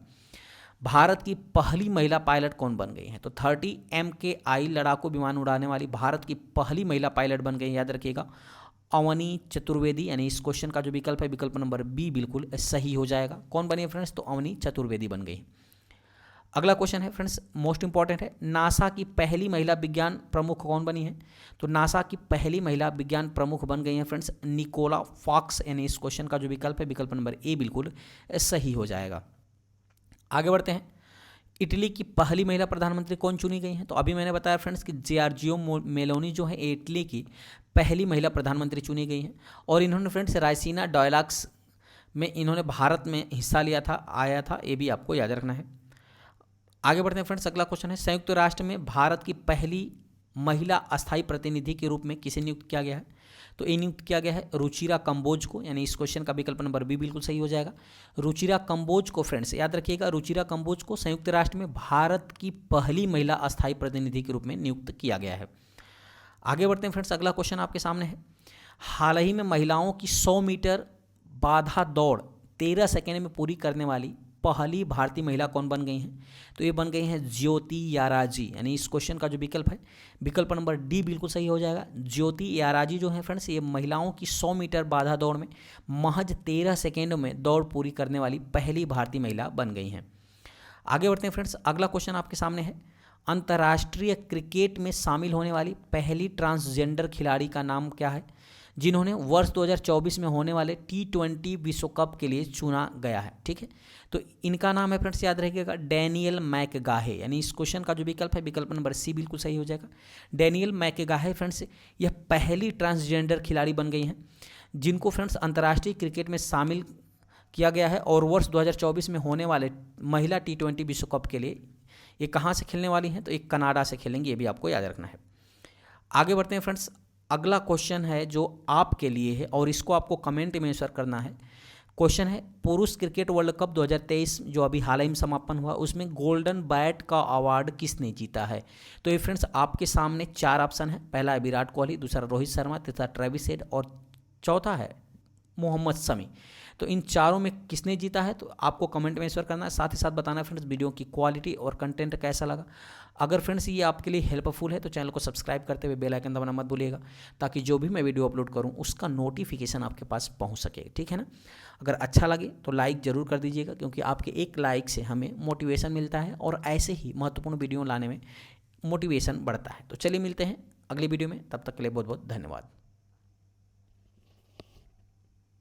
भारत की पहली महिला पायलट कौन बन गई है? तो 30 MKI लड़ाकू विमान उड़ाने वाली भारत की पहली महिला पायलट बन गई, याद रखिएगा, अवनी चतुर्वेदी, यानी इस क्वेश्चन का जो विकल्प है विकल्प नंबर बी बिल्कुल सही हो जाएगा। कौन बनी है फ्रेंड्स? तो अवनी चतुर्वेदी बन गई। अगला क्वेश्चन है फ्रेंड्स, मोस्ट इंपॉर्टेंट है, नासा की पहली महिला विज्ञान प्रमुख कौन बनी है? तो नासा की पहली महिला विज्ञान प्रमुख बन गई है फ्रेंड्स निकोला फॉक्स, यानी इस क्वेश्चन का जो विकल्प है विकल्प नंबर ए बिल्कुल सही हो जाएगा। आगे बढ़ते हैं, इटली की पहली महिला प्रधानमंत्री कौन चुनी गई हैं? तो अभी मैंने बताया फ्रेंड्स कि जियोर्जिया मेलोनी जो है इटली की पहली महिला प्रधानमंत्री चुनी गई हैं, और इन्होंने फ्रेंड्स रायसीना डायलॉग्स में इन्होंने भारत में हिस्सा लिया था, आया था, ये भी आपको याद रखना है। आगे बढ़ते हैं फ्रेंड्स, अगला क्वेश्चन है, संयुक्त राष्ट्र में भारत की पहली महिला अस्थायी प्रतिनिधि के रूप में किसे नियुक्त किया गया है? तो ये नियुक्त किया गया है रुचिरा कंबोज को, यानी इस क्वेश्चन का विकल्प नंबर बी बिल्कुल सही हो जाएगा। रुचिरा कंबोज को फ्रेंड्स याद रखिएगा, रुचिरा कंबोज को संयुक्त राष्ट्र में भारत की पहली महिला अस्थायी प्रतिनिधि के रूप में नियुक्त किया गया है। आगे बढ़ते हैं फ्रेंड्स, अगला क्वेश्चन आपके सामने है, हाल ही में महिलाओं की 100 मीटर बाधा दौड़ 13 सेकेंड में पूरी करने वाली पहली भारतीय महिला कौन बन गई हैं? तो ये बन गई हैं ज्योति याराजी, यानी इस क्वेश्चन का जो विकल्प है विकल्प नंबर डी बिल्कुल सही हो जाएगा। ज्योति याराजी जो है फ्रेंड्स ये महिलाओं की 100 मीटर बाधा दौड़ में महज 13 सेकेंड में दौड़ पूरी करने वाली पहली भारतीय महिला बन गई हैं। आगे बढ़ते हैं फ्रेंड्स, अगला क्वेश्चन आपके सामने है, अंतर्राष्ट्रीय क्रिकेट में शामिल होने वाली पहली ट्रांसजेंडर खिलाड़ी का नाम क्या है, जिन्होंने वर्ष 2024 में होने वाले T20 विश्व कप के लिए चुना गया है? ठीक है, तो इनका नाम है फ्रेंड्स याद रखिएगा डैनियल मैकगाहे, यानी इस क्वेश्चन का जो विकल्प है विकल्प नंबर सी बिल्कुल सही हो जाएगा। डैनियल मैकगाहे फ्रेंड्स यह पहली ट्रांसजेंडर खिलाड़ी बन गई हैं जिनको फ्रेंड्स अंतर्राष्ट्रीय क्रिकेट में शामिल किया गया है, और वर्ष 2024 में होने वाले महिला T20 विश्व कप के लिए ये कहाँ से खेलने वाली हैं? तो एक कनाडा से खेलेंगी, ये भी आपको याद रखना है। आगे बढ़ते हैं फ्रेंड्स, अगला क्वेश्चन है जो आपके लिए है और इसको आपको कमेंट में आंसर करना है। क्वेश्चन है, पुरुष क्रिकेट वर्ल्ड कप 2023 जो अभी हाल ही में समापन हुआ उसमें गोल्डन बैट का अवार्ड किसने जीता है? तो ये फ्रेंड्स आपके सामने 4 ऑप्शन है, पहला है विराट कोहली, दूसरा रोहित शर्मा, तीसरा ट्रेविस हेड और चौथा है मोहम्मद शमी। तो इन चारों में किसने जीता है? तो आपको कमेंट में आंसर करना है, साथ ही साथ बताना है फ्रेंड्स वीडियो की क्वालिटी और कंटेंट कैसा लगा। अगर फ्रेंड्स ये आपके लिए हेल्पफुल है तो चैनल को सब्सक्राइब करते हुए बेल आइकन दबाना मत भूलिएगा, ताकि जो भी मैं वीडियो अपलोड करूं उसका नोटिफिकेशन आपके पास पहुंच सके, ठीक है ना। अगर अच्छा लगे तो लाइक ज़रूर कर दीजिएगा, क्योंकि आपके एक लाइक से हमें मोटिवेशन मिलता है और ऐसे ही महत्वपूर्ण वीडियो लाने में मोटिवेशन बढ़ता है। तो चलिए मिलते हैं अगली वीडियो में, तब तक के लिए बहुत बहुत धन्यवाद।